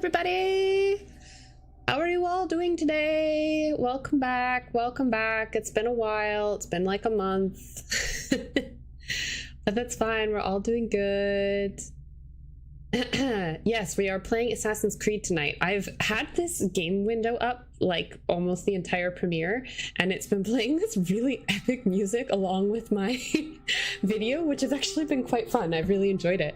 everybody! How are you all doing today? Welcome back, welcome back. It's been a while, it's been like a month. But that's fine, we're all doing good. Yes, we are playing Assassin's Creed tonight. I've had this game window up like almost the entire premiere, and it's been playing this really epic music along with my video, which has actually been quite fun. I've really enjoyed it.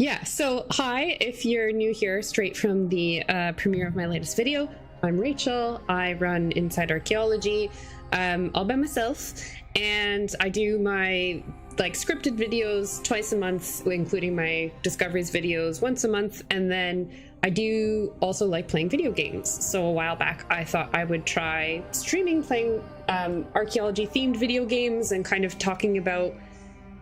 Yeah, so hi, if you're new here straight from the premiere of my latest video, I'm Rachel. I run Inside Archaeology all by myself, and I do my scripted videos twice a month, including my discoveries videos once a month, and then I do also like playing video games. So a while back I thought I would try streaming playing archaeology themed video games and kind of talking about,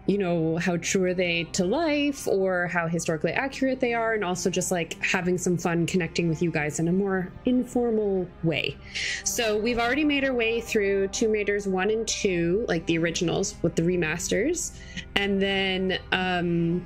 you know, how true are they to life or how historically accurate they are, and also just like having some fun connecting with you guys in a more informal way. So we've already made our way through Tomb Raiders 1 and 2, like the originals with the remasters, and then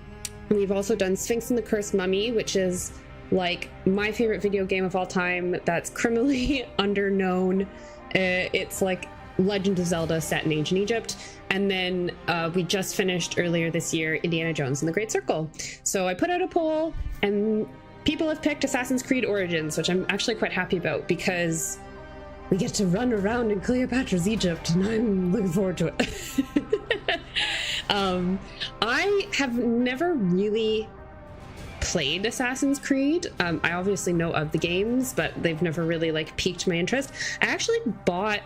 we've also done Sphinx and the Cursed Mummy, which is like my favorite video game of all time that's criminally underknown. It's like Legend of Zelda set in ancient Egypt. And then we just finished earlier this year Indiana Jones and the Great Circle. So I put out a poll and people have picked Assassin's Creed Origins, which I'm actually quite happy about because we get to run around in Cleopatra's Egypt and I'm looking forward to it. I have never really played Assassin's Creed. I obviously know of the games, but they've never really like piqued my interest. I actually bought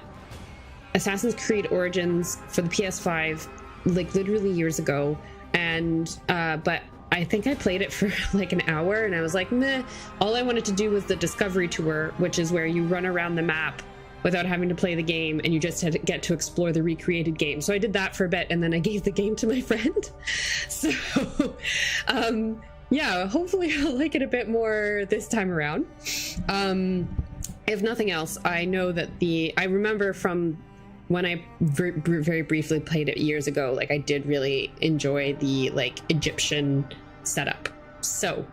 Assassin's Creed Origins for the PS5 like literally years ago, and but I think I played it for like an hour and I was like, meh. All I wanted to do was the Discovery Tour, which is where you run around the map without having to play the game and you just had to get to explore the recreated game. So I did that for a bit and then I gave the game to my friend. So yeah, hopefully I'll like it a bit more this time around. If nothing else, I know that I remember from when I very briefly played it years ago, like I did really enjoy the like Egyptian setup. So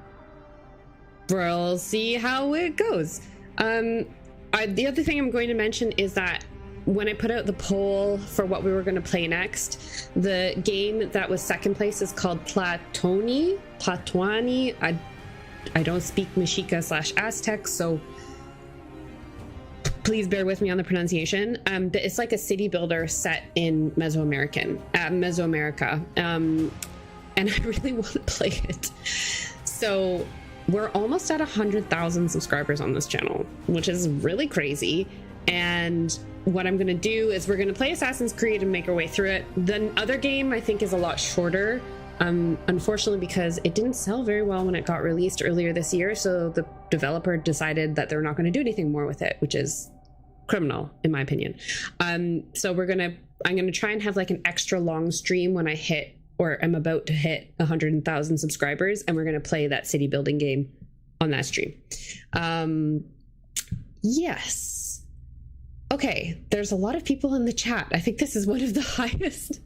we'll see how it goes. The other thing I'm going to mention is that when I put out the poll for what we were going to play next, the game that was second place is called Platwani. I don't speak Mexica/Aztec, so please bear with me on the pronunciation. But it's like a city builder set in Mesoamerica, and I really want to play it. So we're almost at 100,000 subscribers on this channel, which is really crazy. And what I'm going to do is we're going to play Assassin's Creed and make our way through it. The other game I think is a lot shorter, unfortunately, because it didn't sell very well when it got released earlier this year. So the developer decided that they're not going to do anything more with it, which is criminal in my opinion. So I'm going to try and have like an extra long stream when I hit, or I'm about to hit 100,000 subscribers, and we're going to play that city building game on that stream. Yes. Okay, there's a lot of people in the chat. I think this is one of the highest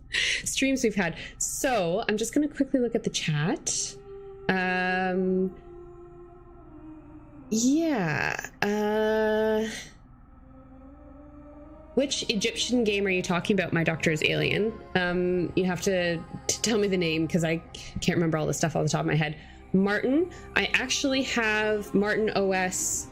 streams we've had. So I'm just going to quickly look at the chat. Yeah. Which Egyptian game are you talking about? My doctor is alien. You have to tell me the name because I can't remember all the stuff off the top of my head. Martin, I actually have Martin OS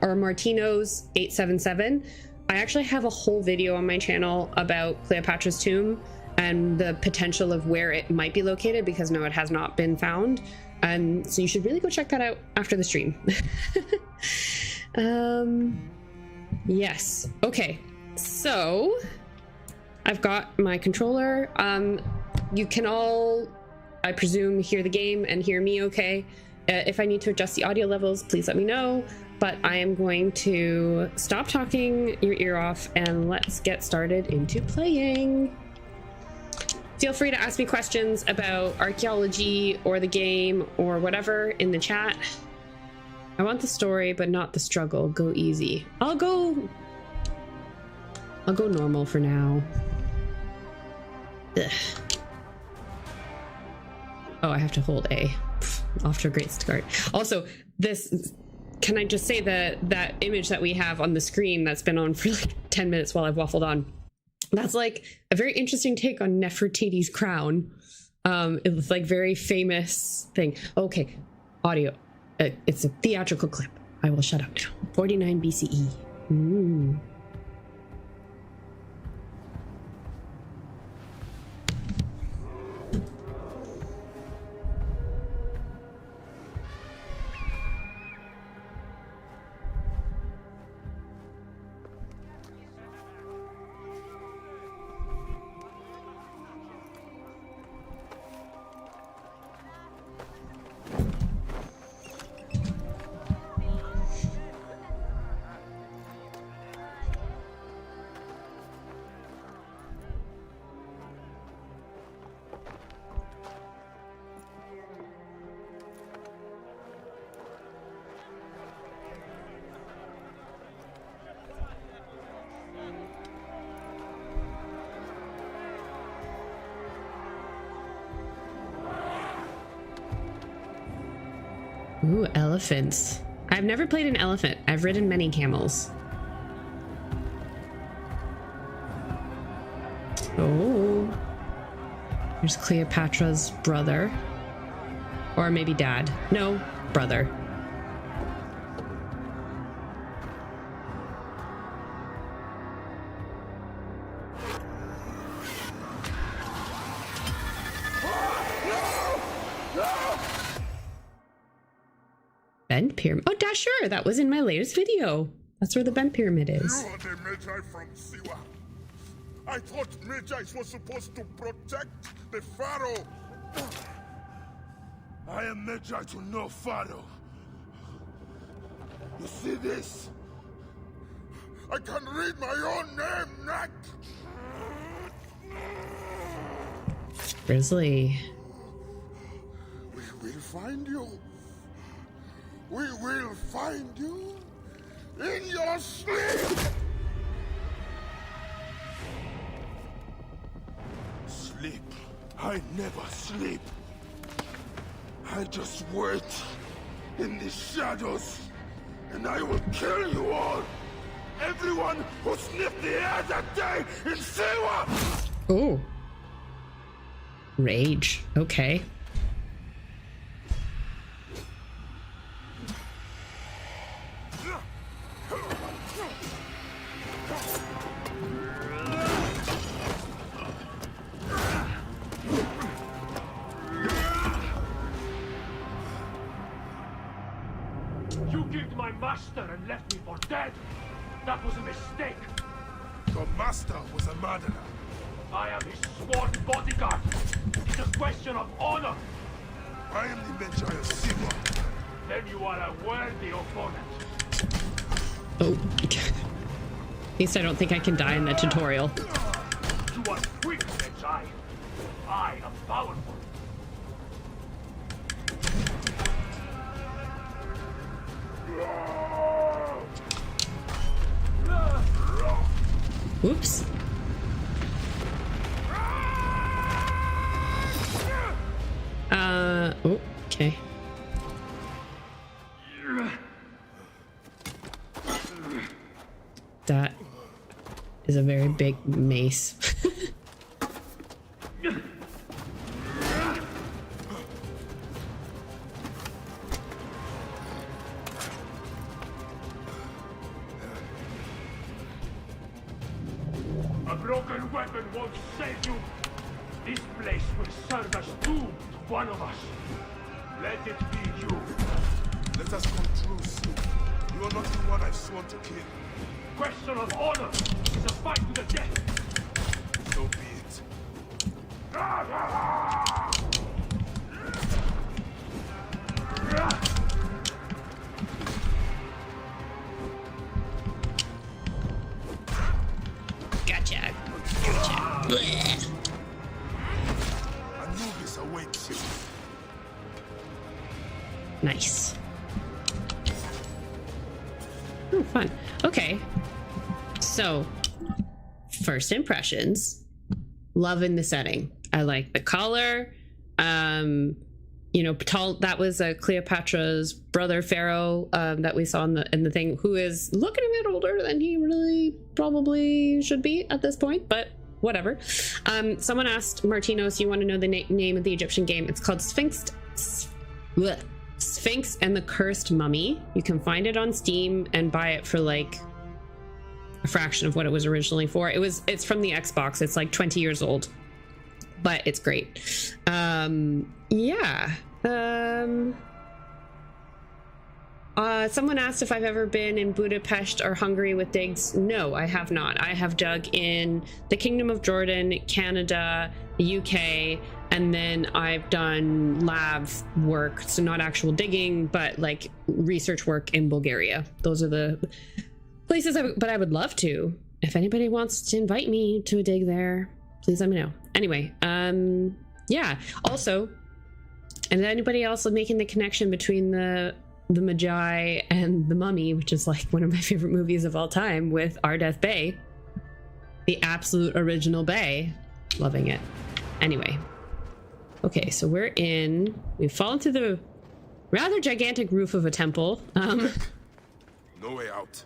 or Martino's 877. I actually have a whole video on my channel about Cleopatra's tomb and the potential of where it might be located, because no, it has not been found. So you should really go check that out after the stream. Yes. Okay. So I've got my controller. You can all, I presume, hear the game and hear me okay. If I need to adjust the audio levels, please let me know. But I am going to stop talking your ear off and let's get started into playing. Feel free to ask me questions about archaeology or the game or whatever in the chat. I want the story, but not the struggle. Go easy. I'll go normal for now. Ugh. Oh, I have to hold A. Pfft. off to a great start. Also, this, can I just say that image that we have on the screen that's been on for like 10 minutes while I've waffled on, that's like a very interesting take on Nefertiti's crown. It was like very famous thing. Okay, audio. It's a theatrical clip. I will shut up now. 49 BCE. Ooh. Ooh, elephants. I've never played an elephant. I've ridden many camels. Oh. There's Cleopatra's brother. Or maybe dad. No, brother. Bent pyramid. Oh, sure. That was in my latest video. That's where the bent pyramid is. You are the Magi from Siwa. I thought Magi was supposed to protect the Pharaoh. I am Magi to no Pharaoh. You see this? I can read my own name, Nat. Grizzly. We will find you. We will find you in your sleep. Sleep? I never sleep. I just wait in the shadows, and I will kill you all. Everyone who sniffed the air that day in Siwa. Oh. Rage. Okay. You killed my master and left me for dead. That was a mistake. Your master was a murderer. I am his sworn bodyguard. It's a question of honor. I am the Magi of Siwa. Then you are a worthy opponent. Oh. At least I don't think I can die in the tutorial. You are weak, Magi. I am powerful. Whoops. Oh, okay. That is a very big mace. A broken weapon won't save you. This place will serve as doom to one of us. Let it be you. Let us come truce. You are not the one I've sworn to kill. Question of honor is a fight to the death. So be it. Gotcha. Gotcha. Blech. Anubis awaits you. Nice. Oh, fun. Okay. So, first impressions. Loving the setting. I like the color. you know, that was Cleopatra's brother pharaoh that we saw in the thing, who is looking a bit older than he really probably should be at this point, but whatever. Someone asked Martinos, you want to know the name of the Egyptian game? It's called Sphinx and the Cursed Mummy. You can find it on Steam and buy it for like a fraction of what it was originally for. It's from the Xbox. It's like 20 years old, but it's great. Yeah. Someone asked if I've ever been in Budapest or Hungary with digs. No, I have not. I have dug in the Kingdom of Jordan, Canada, the UK, and then I've done lab work. So not actual digging, but like research work in Bulgaria. Those are the places but I would love to. If anybody wants to invite me to a dig there, please let me know. Anyway, yeah. Also, and anybody else making the connection between the Magi and the Mummy, which is like one of my favorite movies of all time, with Ardeth Bay, the absolute original Bay. Loving it. Anyway, okay, so we've fallen through the rather gigantic roof of a temple. No way out.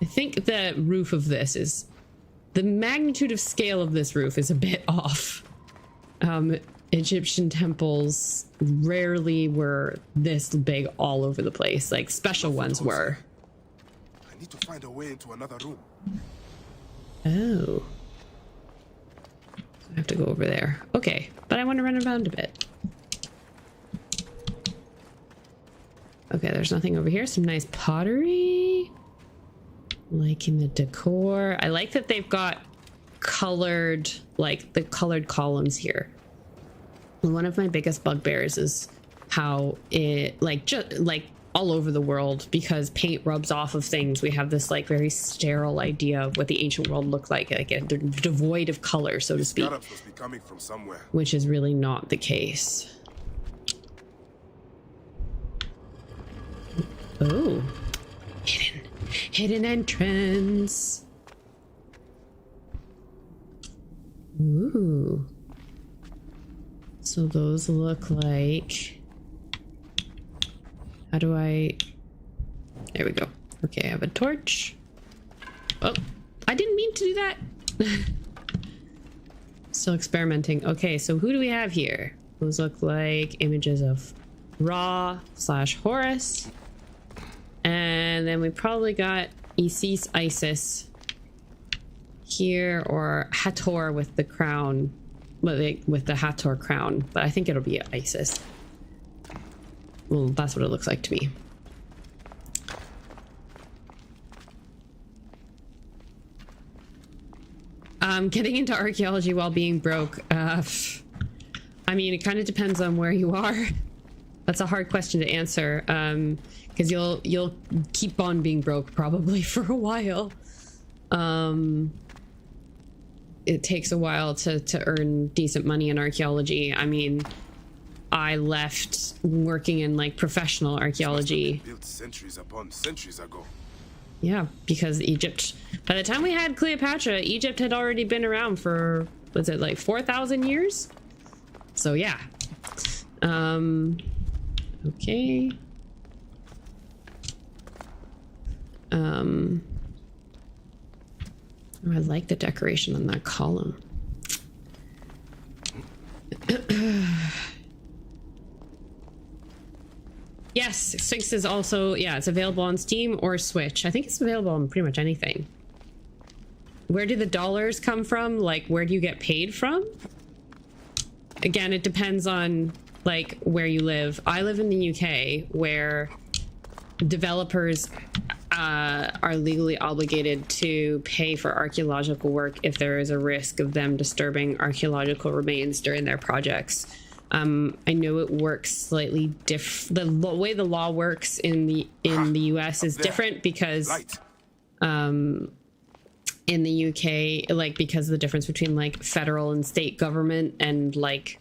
I think the roof of this is, the magnitude of scale of this roof is a bit off. Egyptian temples rarely were this big all over the place. Like special ones were. I need to find a way into another room. Oh. I have to go over there. Okay, but I want to run around a bit. Okay, there's nothing over here. Some nice pottery. Liking the decor. I like that they've got colored, like the colored columns here. One of my biggest bugbears is how it, like, just like all over the world, because paint rubs off of things, we have this like very sterile idea of what the ancient world looked like devoid of color, so to speak, must be coming from somewhere. which is really not the case. Oh, hidden entrance. Ooh. So those look like, how do I, there we go. Okay, I have a torch. Oh, I didn't mean to do that. Still experimenting. Okay, so who do we have here? Those look like images of Ra/Horus. And then we probably got Isis here, or Hathor with the crown. With the Hathor crown, but I think it'll be Isis. Well, that's what it looks like to me. Getting into archaeology while being broke. I mean, it kind of depends on where you are. That's a hard question to answer, because you'll keep on being broke probably for a while. It takes a while to earn decent money in archaeology. I mean, I left working in like professional archaeology. Built centuries upon centuries ago. Yeah, because Egypt, by the time we had Cleopatra, Egypt had already been around for, was it like 4,000 years? So yeah. Okay. Oh, I like the decoration on that column. Yes, Sphinx is also, yeah, it's available on Steam or Switch. I think it's available on pretty much anything. Where do the dollars come from? Like, where do you get paid from? Again, it depends on, like, where you live. I live in the UK, where developers are legally obligated to pay for archaeological work if there is a risk of them disturbing archaeological remains during their projects. I know it works slightly the way the law works in the US is different, because in the UK, like, because of the difference between like federal and state government, and like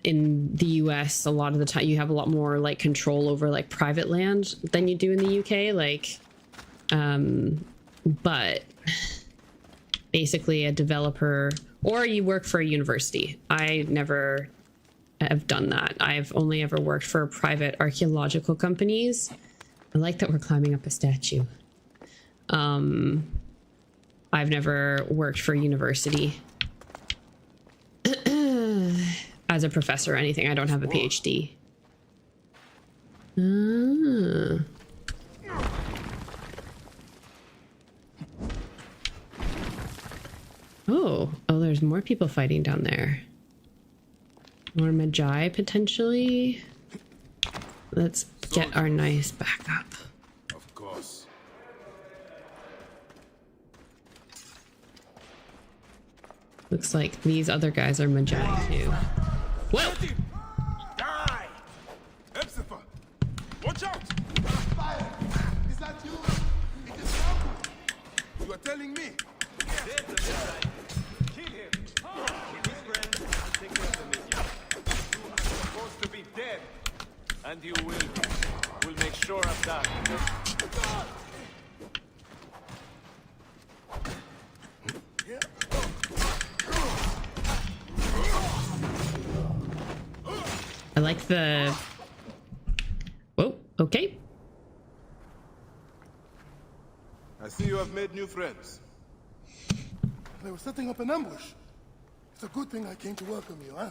in the US, a lot of the time you have a lot more like control over like private land than you do in the UK. Like, but basically a developer, or you work for a university. I never have done that. I've only ever worked for private archaeological companies. I like that we're climbing up a statue. I've never worked for a university as a professor or anything. I don't have a PhD. Oh, there's more people fighting down there. More Magi potentially. Let's get our nice back up. Of course. Looks like these other guys are Magi too. Whoa! Die! Epsifa! Watch out! Fire! Is that you? It is Malcolm. You are telling me? Kill him. Kill his friend and take care of the mission. You are supposed to be dead. And you will make sure of that. I like the... Whoa, okay. I see you have made new friends. They were setting up an ambush. It's a good thing I came to welcome you, huh?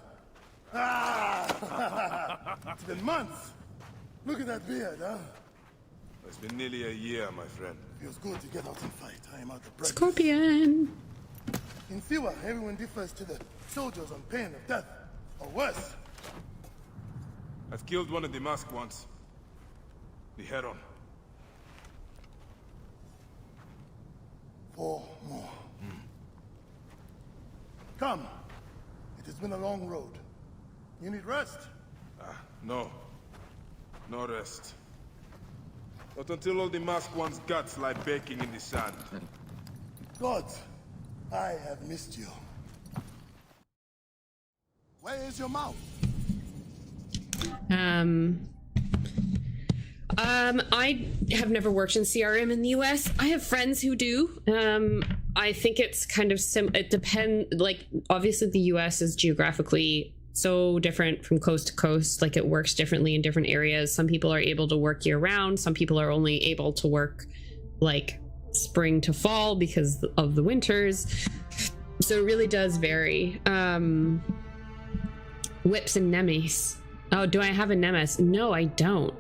Ah! It's been months. Look at that beard, huh? It's been nearly a year, my friend. Feels good to get out and fight. I am out of breath. Scorpion. In Siwa, everyone differs to the soldiers on pain of death, or worse. I've killed one of the masked ones. The Heron. 4 more. Come. It has been a long road. You need rest? No. No rest. Not until all the masked ones' guts lie baking in the sand. Gods, I have missed you. Where is your mouth? I have never worked in CRM in the US. I have friends who do. I think it's kind of it depends, like, obviously the US is geographically so different from coast to coast. Like, it works differently in different areas. Some people are able to work year round. Some people are only able to work like spring to fall because of the winters. So it really does vary. Whips and Nemes. Oh, do I have a Nemes? No, I don't.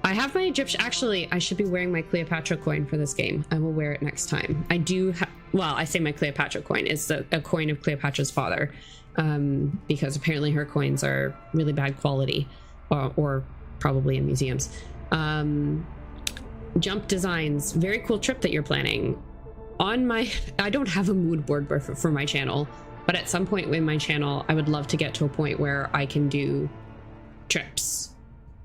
I have my Egyptian... Actually, I should be wearing my Cleopatra coin for this game. I will wear it next time. I do have... Well, I say my Cleopatra coin. It's a coin of Cleopatra's father. Because apparently her coins are really bad quality. Or probably in museums. Jump designs. Very cool trip that you're planning. On my... I don't have a mood board for my channel. But at some point in my channel, I would love to get to a point where I can do trips,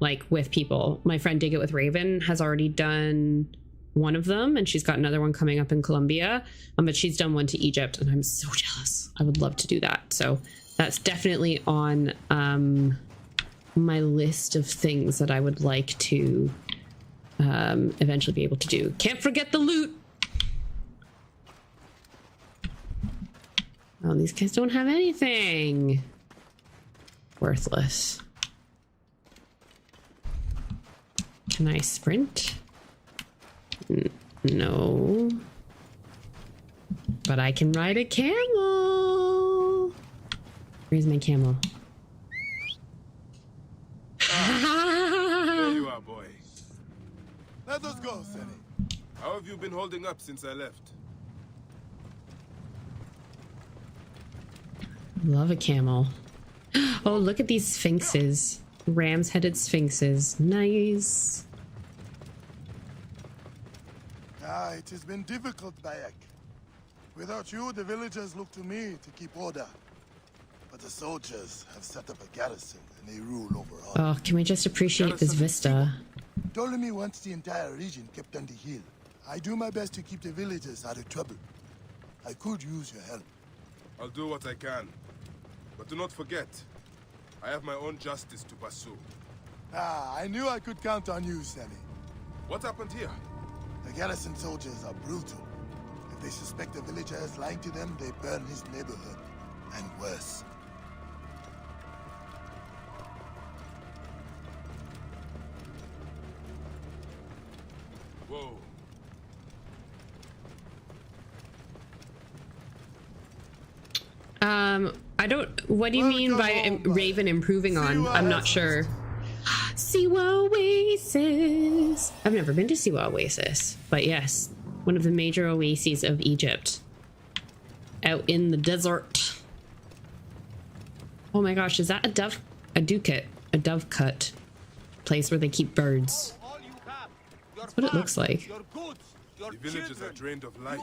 like, with people. My friend Dig It With Raven has already done one of them, and she's got another one coming up in Colombia. But she's done one to Egypt, and I'm so jealous. I would love to do that. So that's definitely on my list of things that I would like to eventually be able to do. Can't forget the loot. Oh, these guys don't have anything. Worthless. Can I sprint? No. But I can ride a camel. Where's my camel? There you are, boy. Let us go, Senny. How have you been holding up since I left? Love a camel. Oh, look at these sphinxes. Ram's-headed sphinxes. Nice. It has been difficult, Bayek. Without you, the villagers look to me to keep order. But the soldiers have set up a garrison, and they rule over all. Oh, can we just appreciate this vista? Ptolemy wants the entire region kept on the hill. I do my best to keep the villagers out of trouble. I could use your help. I'll do what I can. But do not forget, I have my own justice to pursue. I knew I could count on you, Sammy. What happened here? The garrison soldiers are brutal. If they suspect a villager is lying to them, they burn his neighborhood. And worse. Whoa. I don't. What do you mean by Raven improving on? I'm not sure. Siwa Oasis. I've never been to Siwa Oasis, but yes, one of the major oases of Egypt, out in the desert. Oh my gosh, is that a dove cut place where they keep birds? That's what it looks like. The villagers are drained of life.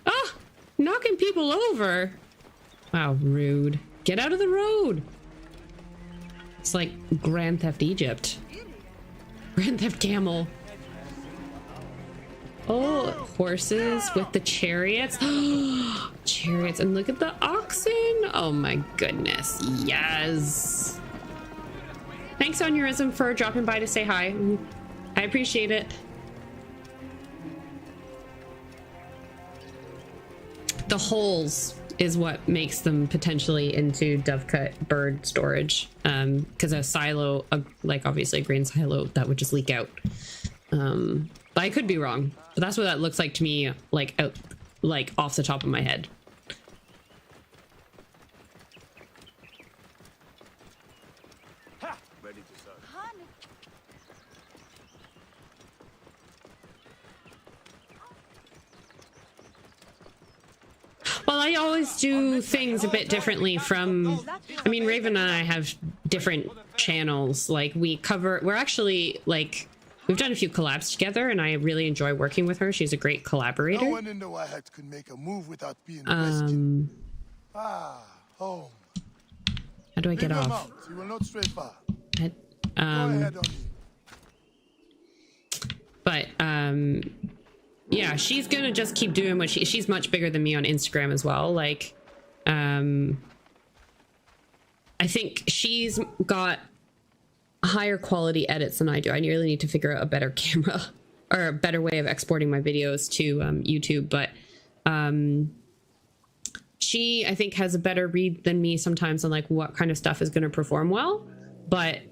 Ah, knocking people over. Wow, rude. Get out of the road. It's like Grand Theft Egypt. Grand Theft Camel. Oh, horses with the chariots. Chariots, and look at the oxen. Oh my goodness, yes. Thanks, Onurism, for dropping by to say hi. I appreciate it. The holes is what makes them potentially into dove-cut bird storage. Because a silo, like obviously a grain silo, that would just leak out. But I could be wrong. But that's what that looks like to me, like out, like off the top of my head. Ready to serve. Well, I always do things a bit differently from, I mean, Raven and I have different channels. Like we're actually like, we've done a few collabs together and I really enjoy working with her. She's a great collaborator. No one in the Wahat could make a move without being questioned. Home. How do I get Leave him off? out. He will not stray far. I- Go ahead on you. But yeah, she's gonna just keep doing what she's much bigger than me on Instagram as well. Like I think she's got higher quality edits than I do. I really need to figure out a better camera or a better way of exporting my videos to YouTube. But she, I think, has a better read than me sometimes on like what kind of stuff is going to perform well. But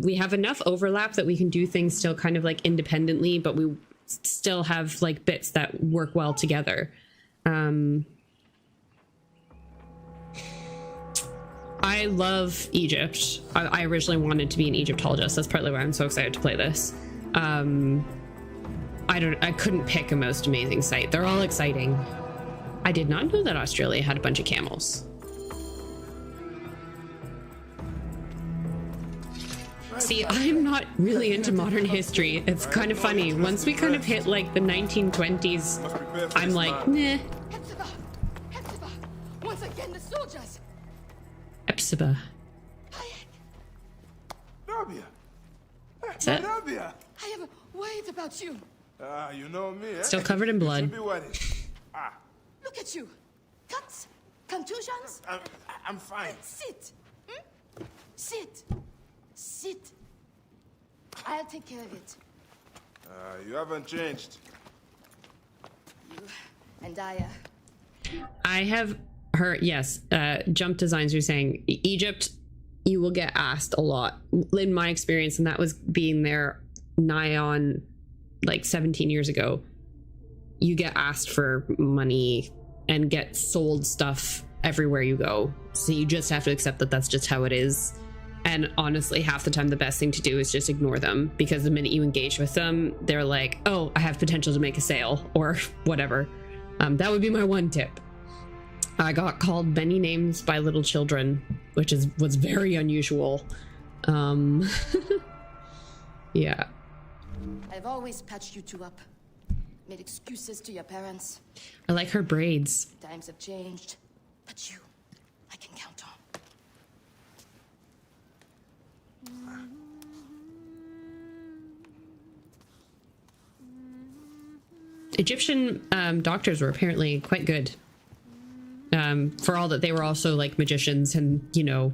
we have enough overlap that we can do things still kind of like independently, but we still have like bits that work well together. I love Egypt. I originally wanted to be an Egyptologist. That's partly why I'm so excited to play this. I couldn't pick a most amazing site. They're all exciting. I did not know that Australia had a bunch of camels. See, I'm not really into modern history. It's kind of funny. Once we kind of hit like the 1920s, I'm like, nah. Hepzibah! Once again, the soldiers! Epsiba. Rabia. Is that Rabia. I am worried about you. You know me, eh? still covered in You blood? should be worried. Look at you. Cuts? Contusions? I'm fine. Sit. Sit. Sit. I'll take care of it. You haven't changed. You and I have heard, yes, Jump Designs are saying Egypt, you will get asked a lot. In my experience, and that was being there nigh on like 17 years ago, you get asked for money and get sold stuff everywhere you go. So you just have to accept that that's just how it is. And honestly, half the time, the best thing to do is just ignore them, because the minute you engage with them, they're like, oh, I have potential to make a sale or whatever. That would be my one tip. I got called many names by little children, which was very unusual. Yeah. I've always patched you two up. Made excuses to your parents. I like her braids. Times have changed. But you, I can count on. Egyptian doctors were apparently quite good. For all that they were also like magicians, and you know,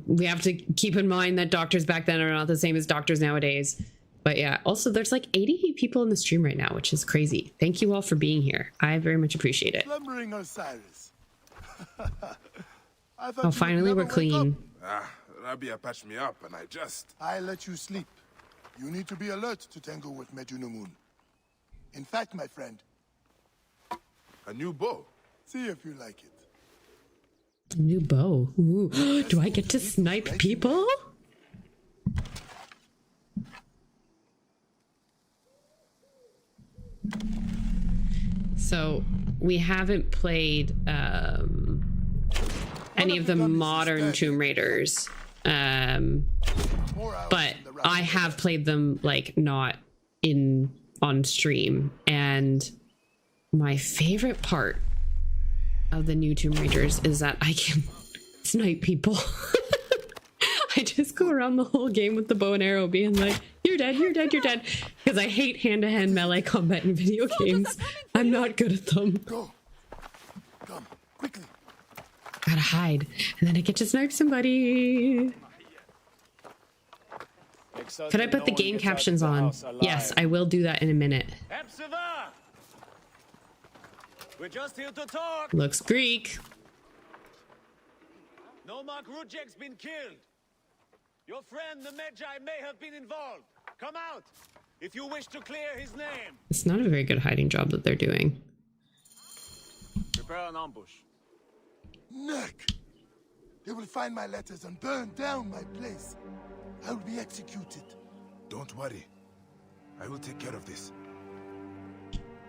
we have to keep in mind that doctors back then are not the same as doctors nowadays. But yeah, also there's like 80 people in the stream right now, which is crazy. Thank you all for being here. I very much appreciate it. Slumbering Osiris. Oh, finally we're clean. Rabia patched me up, and I just... I let you sleep. You need to be alert to tangle with Medunamun. In fact, my friend, A new bow. see if you like it. New bow. Ooh. Do I get to snipe people? So we haven't played any of the modern Tomb Raiders, More hours but in the I have played them like not on stream, and my favorite part of the new Tomb Raiders is that I can snipe people. I just go around the whole game with the bow and arrow being like, you're dead, you're dead, you're dead. Because I hate hand-to-hand melee combat in video games. I'm not good at them. Go. Come, quickly. Gotta hide. And then I get to snipe somebody. Could I put the game captions on? Yes, I will do that in a minute. Epsiva! We're just here to talk. Looks Greek. Nomarch Rudjek's been killed. Your friend the Magi may have been involved. Come out if you wish to clear his name. It's not a very good hiding job that they're doing. Prepare an ambush. Nick! They will find my letters and burn down my place. I will be executed. Don't worry. I will take care of this.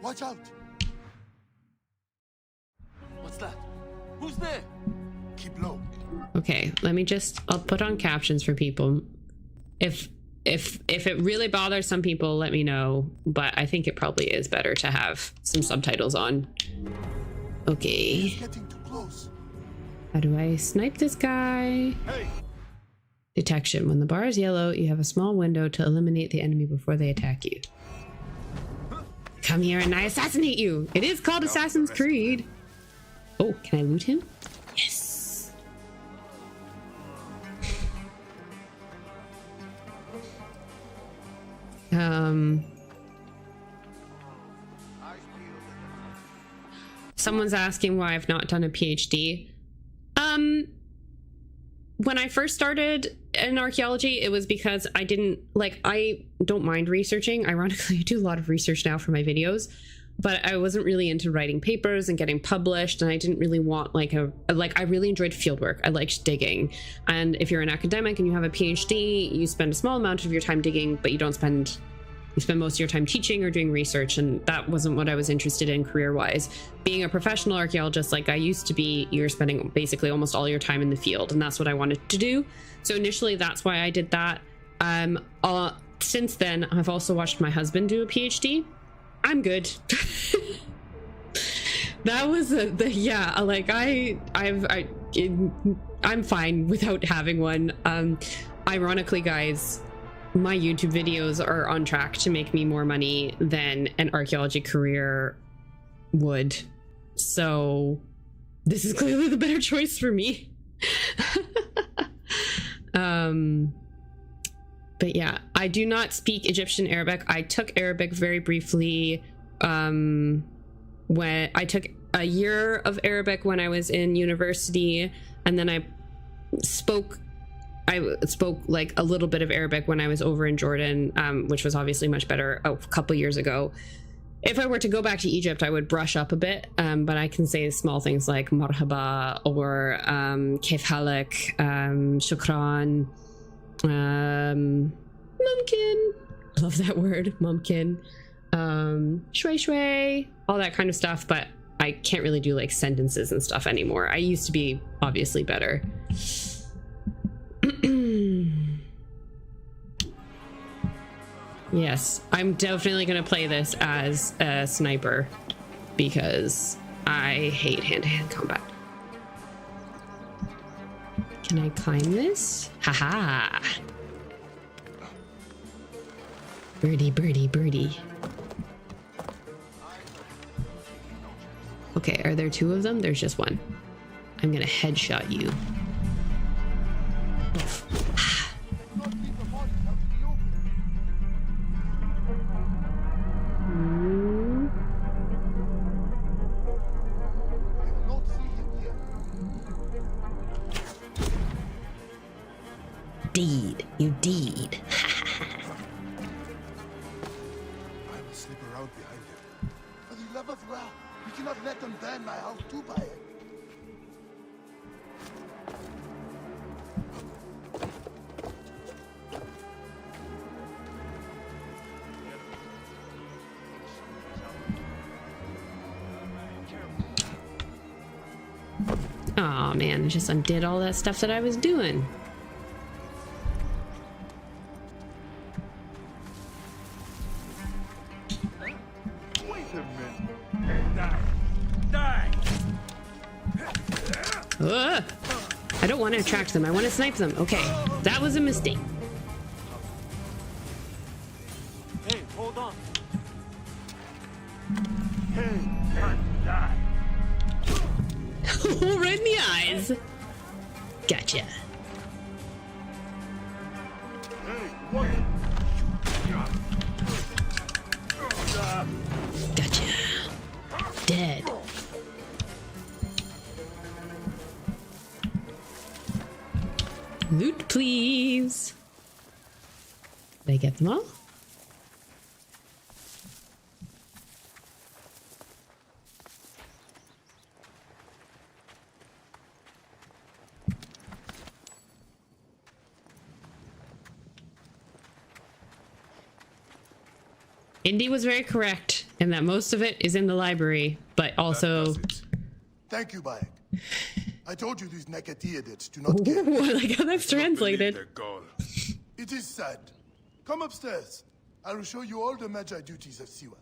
Watch out! What's that? Who's there? Keep low. Okay, I'll put on captions for people. If it really bothers some people, let me know, but I think it probably is better to have some subtitles on. Okay. It's getting too close. How do I snipe this guy? Hey! Detection. When the bar is yellow, you have a small window to eliminate the enemy before they attack you. Come here and I assassinate you! It is called Assassin's Creed. Oh, can I loot him? Yes! Someone's asking why I've not done a PhD. When I first started in archaeology, it was because I don't mind researching. Ironically, I do a lot of research now for my videos, but I wasn't really into writing papers and getting published, and I didn't really want I really enjoyed fieldwork. I liked digging. And if you're an academic and you have a PhD, you spend a small amount of your time digging, but you spend most of your time teaching or doing research, and that wasn't what I was interested in career-wise. Being a professional archaeologist like I used to be, you're spending basically almost all your time in the field, and that's what I wanted to do. So initially, that's why I did that. Since then, I've also watched my husband do a PhD. I'm good. That was I'm fine without having one. Ironically, guys, my YouTube videos are on track to make me more money than an archaeology career would. So this is clearly the better choice for me. But yeah, I do not speak Egyptian Arabic. I took Arabic very briefly when I took a year of Arabic when I was in university, and then I spoke like a little bit of Arabic when I was over in Jordan, which was obviously much better a couple years ago. If I were to go back to Egypt, I would brush up a bit, but I can say small things like marhaba or kayf halak, shukran, mumkin, love that word, mumkin, shway shway, all that kind of stuff, but I can't really do like sentences and stuff anymore. I used to be obviously better. Yes, I'm definitely gonna play this as a sniper because I hate hand-to-hand combat. Can I climb this? Haha! Birdie, birdie, birdie. Okay, are there two of them? There's just one. I'm gonna headshot you. Deed. You deed. I will slip around behind them. For the love of Ra, we cannot let them burn my house too, Bayek. Oh man, I just undid all that stuff that I was doing. Wait a minute. Die. Die! Ugh. I don't want to attract them. I want to snipe them. Okay, that was a mistake. Hey, hold on. Hey, die! Right in the eyes. Gotcha. Hey, what? Gotcha. Dead. Loot, please. Did I get them all? Indy was very correct in that most of it is in the library, but also... Thank you, Bayek. I told you these Nekatiadids do not care. like how that's translated. Their goal. It is sad. Come upstairs. I will show you all the Magi duties of Siwa.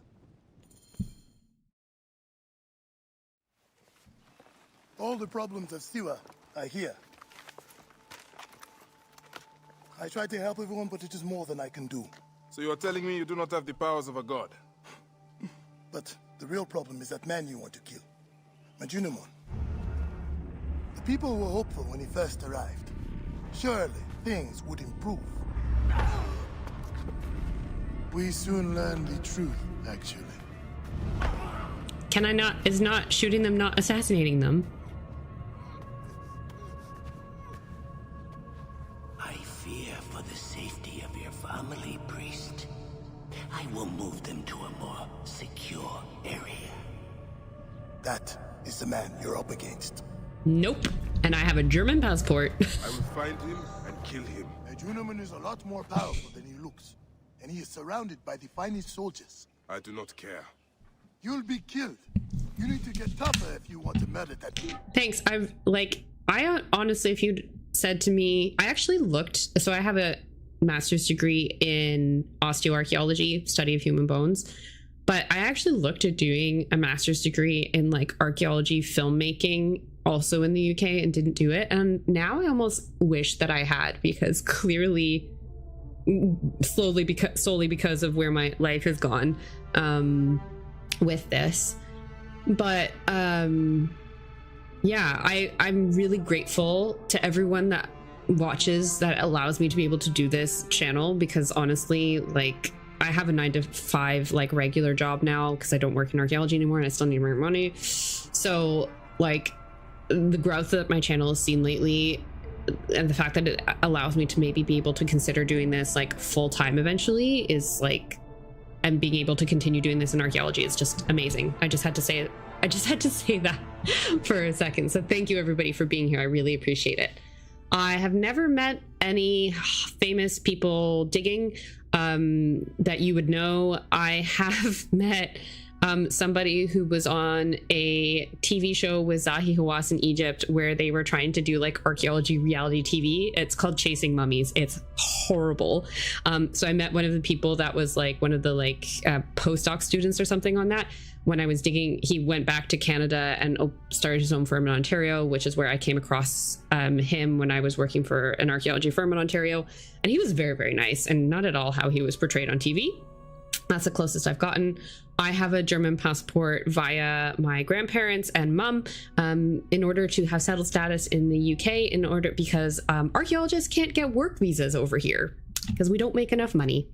All the problems of Siwa are here. I try to help everyone, but it is more than I can do. So you are telling me you do not have the powers of a god? But the real problem is that man you want to kill. Majunimon. The people were hopeful when he first arrived. Surely things would improve. We soon learned the truth, actually. Can I not... Is not shooting them not assassinating them? I fear for the safety of your family, priest. I will move them to a more secure area. That is the man you're up against. Nope. And I have a German passport. I will find him and kill him. Majunimon is a lot more powerful than he looks. And he is surrounded by the finest soldiers. I do not care. You'll be killed. You need to get tougher if you want to murder that man. Thanks. I honestly, if you'd said to me, I actually looked, so I have a master's degree in osteoarchaeology, study of human bones, but I actually looked at doing a master's degree in like archaeology filmmaking also in the UK and didn't do it. And now I almost wish that I had, because clearly solely because of where my life has gone with this. But yeah, I'm really grateful to everyone that watches that allows me to be able to do this channel, because honestly, like, I have a 9-to-5 like regular job now because I don't work in archaeology anymore and I still need more money. So like the growth that my channel has seen lately, and the fact that it allows me to maybe be able to consider doing this like full-time eventually, is like, and being able to continue doing this in archaeology is just amazing. I just had to say that for a second. So thank you everybody for being here. I really appreciate it. I have never met any famous people digging that you would know. I have met somebody who was on a TV show with Zahi Hawass in Egypt where they were trying to do like archaeology reality TV. It's called Chasing Mummies. It's horrible. So I met one of the people that was like one of the like postdoc students or something on that. When I was digging, he went back to Canada and started his own firm in Ontario, which is where I came across him when I was working for an archaeology firm in Ontario. And he was very, very nice, and not at all how he was portrayed on TV. That's the closest I've gotten. I have a German passport via my grandparents and mum in order to have settled status in the UK, because archaeologists can't get work visas over here because we don't make enough money.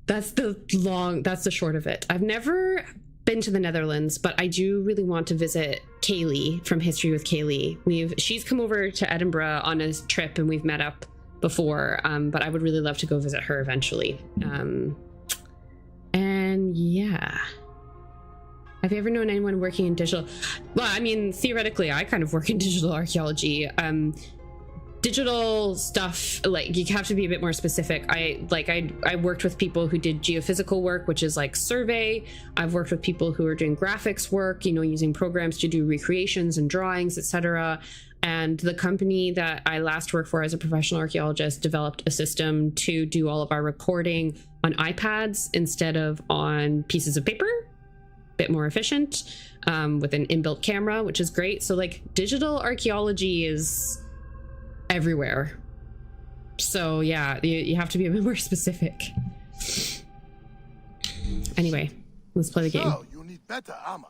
That's the short of it. I've never been to the Netherlands, but I do really want to visit Kaylee from History with Kaylee. She's come over to Edinburgh on a trip and we've met up before, but I would really love to go visit her eventually. And yeah. Have you ever known anyone working in digital? Well, I mean, theoretically, I kind of work in digital archaeology. Digital stuff, like, you have to be a bit more specific. I worked with people who did geophysical work, which is like survey. I've worked with people who are doing graphics work, you know, using programs to do recreations and drawings, etc. And the company that I last worked for as a professional archaeologist developed a system to do all of our recording on iPads instead of on pieces of paper. Bit more efficient, with an inbuilt camera, which is great. So like digital archaeology is everywhere. So yeah, you have to be a bit more specific. Anyway, let's play the game. So, you need better armor.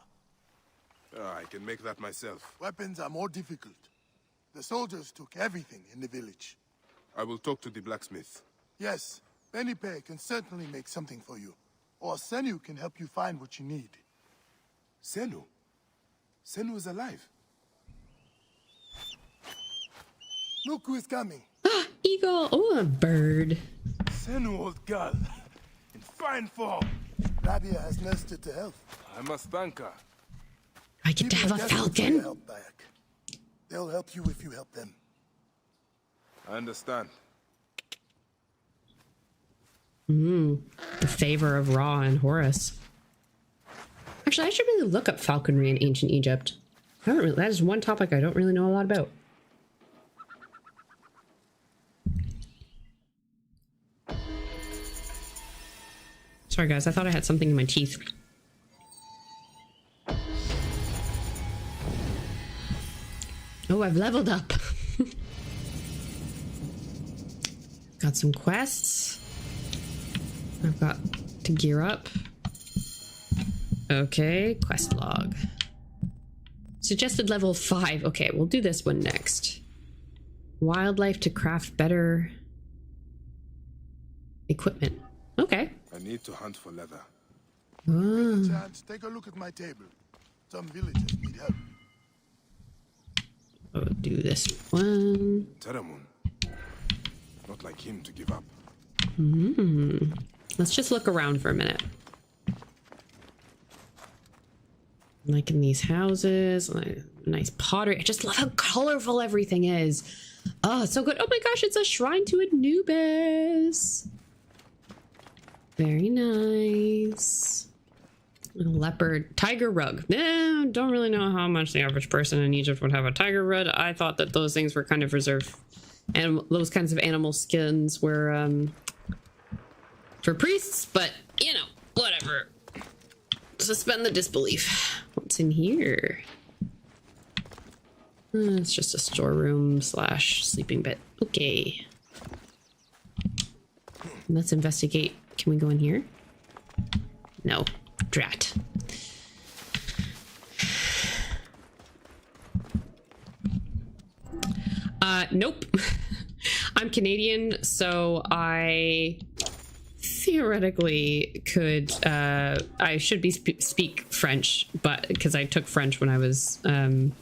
I can make that myself. Weapons are more difficult. The soldiers took everything in the village. I will talk to the blacksmith. Yes, Benipe can certainly make something for you. Or Senu can help you find what you need. Senu? Senu is alive. Look who is coming. Eagle. Oh, a bird. Senu, old girl. In fine form. Rabia has nursed it to health. I must thank her. I get to have a People are desperate for your falcon. help, Bayek. They'll help you if you help them. I understand. The favor of Ra and Horus. Actually, I should really look up falconry in ancient Egypt. That is one topic I don't really know a lot about. Sorry guys, I thought I had something in my teeth. Oh, I've leveled up. Got some quests. I've got to gear up. Okay, quest log. Suggested level 5. Okay, we'll do this one next. Wildlife to craft better equipment. Okay. I need to hunt for leather. Take a chance, take a look at my table. Some villagers need help. I'll do this one. Teramun. Not like him to give up. Let's just look around for a minute. Like in these houses, nice pottery. I just love how colorful everything is. Oh, it's so good. Oh my gosh, it's a shrine to Anubis. Very nice. A leopard. Tiger rug. Don't really know how much the average person in Egypt would have a tiger rug. I thought that those things were kind of reserved. And those kinds of animal skins were for priests, but you know, whatever. Suspend the disbelief. What's in here? It's just a storeroom / sleeping bit. Okay. Let's investigate. Can we go in here? No. Drat. Nope. I'm Canadian, so I theoretically could I should be speak French, but because I took French when I was you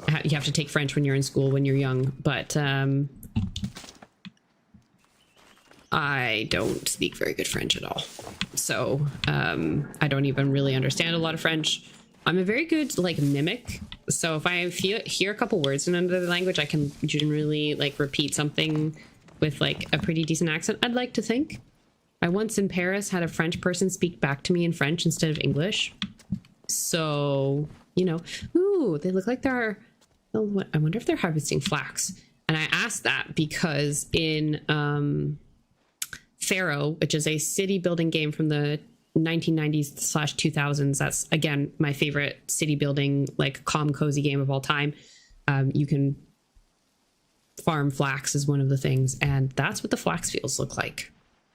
have to take French when you're in school when you're young, but I don't speak very good French at all, so I don't even really understand a lot of French. I'm a very good like mimic, so if I hear a couple words in another language, I can generally like repeat something with like a pretty decent accent, I'd like to think. I once in Paris had a French person speak back to me in French instead of English. So, you know, ooh, they look like they're, oh, I wonder if they're harvesting flax. And I asked that because in Pharaoh, which is a city building game from the 1990s / 2000s, that's again my favorite city building, like calm, cozy game of all time. You can farm flax is one of the things, and that's what the flax fields look like.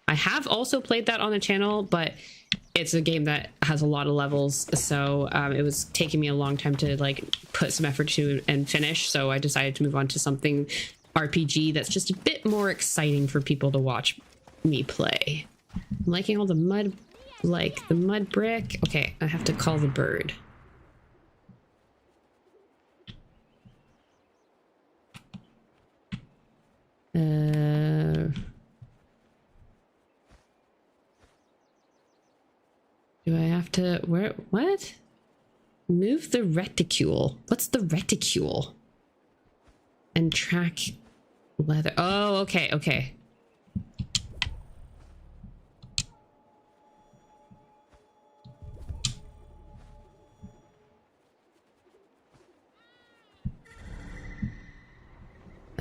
I have also played that on the channel, but it's a game that has a lot of levels, so it was taking me a long time to like put some effort to and finish, so I decided to move on to something RPG that's just a bit more exciting for people to watch me play. I'm liking all the mud like the mud brick. Okay, I have to call the bird. Do I have to, where, what? Move the reticule. What's the reticule? And track leather. Oh, okay, okay.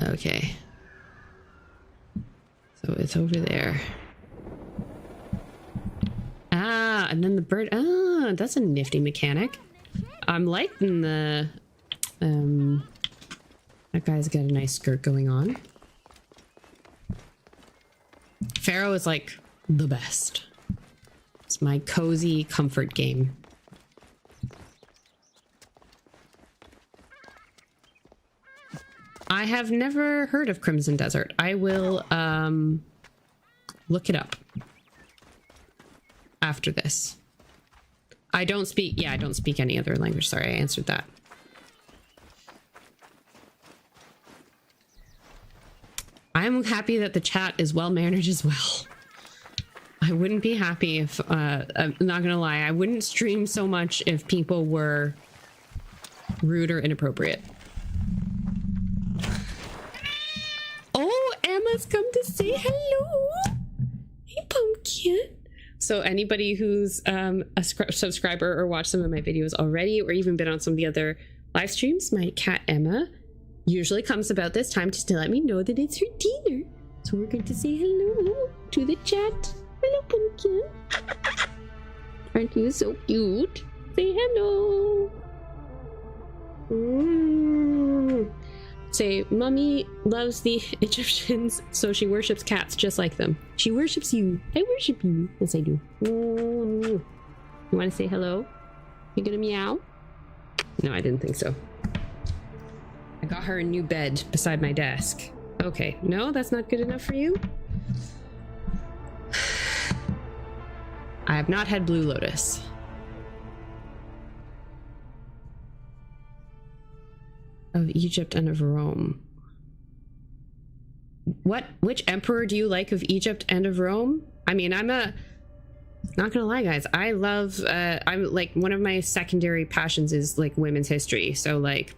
Okay. So it's over there. Ah, and then the bird. Ah, that's a nifty mechanic. I'm liking the... that guy's got a nice skirt going on. Pharaoh is like the best. It's my cozy comfort game. I have never heard of Crimson Desert. I will look it up after this. I don't speak, yeah, I don't speak any other language. Sorry, I answered that. I'm happy that the chat is well managed as well. I wouldn't be happy if, I'm not gonna lie, I wouldn't stream so much if people were rude or inappropriate. Oh, Emma's come to say hello. Hey, pumpkin. So anybody who's a subscriber or watched some of my videos already, or even been on some of the other live streams, my cat Emma usually comes about this time just to let me know that it's her dinner. So we're going to say hello to the chat. Hello, pumpkin. Aren't you so cute? Say hello. Say, Mummy loves the Egyptians, so she worships cats just like them. She worships you. I worship you. Yes, I do. You want to say hello? You gonna meow? No, I didn't think so. I got her a new bed beside my desk. Okay, no, that's not good enough for you? I have not had Blue Lotus. Of Egypt and of Rome. Which emperor do you like of Egypt and of Rome? I mean, I'm not gonna lie, guys. I love, I'm like, one of my secondary passions is like women's history. So like,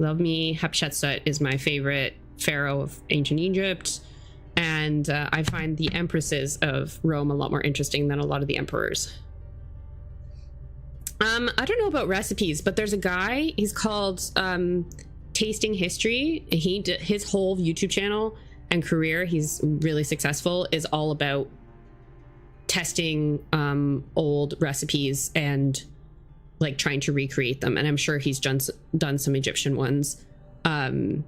love me, Hatshepsut is my favorite pharaoh of ancient Egypt. And I find the empresses of Rome a lot more interesting than a lot of the emperors. I don't know about recipes, but there's a guy, he's called Tasting History. His whole YouTube channel and career, he's really successful, is all about testing old recipes and like trying to recreate them. And I'm sure he's done some Egyptian ones. I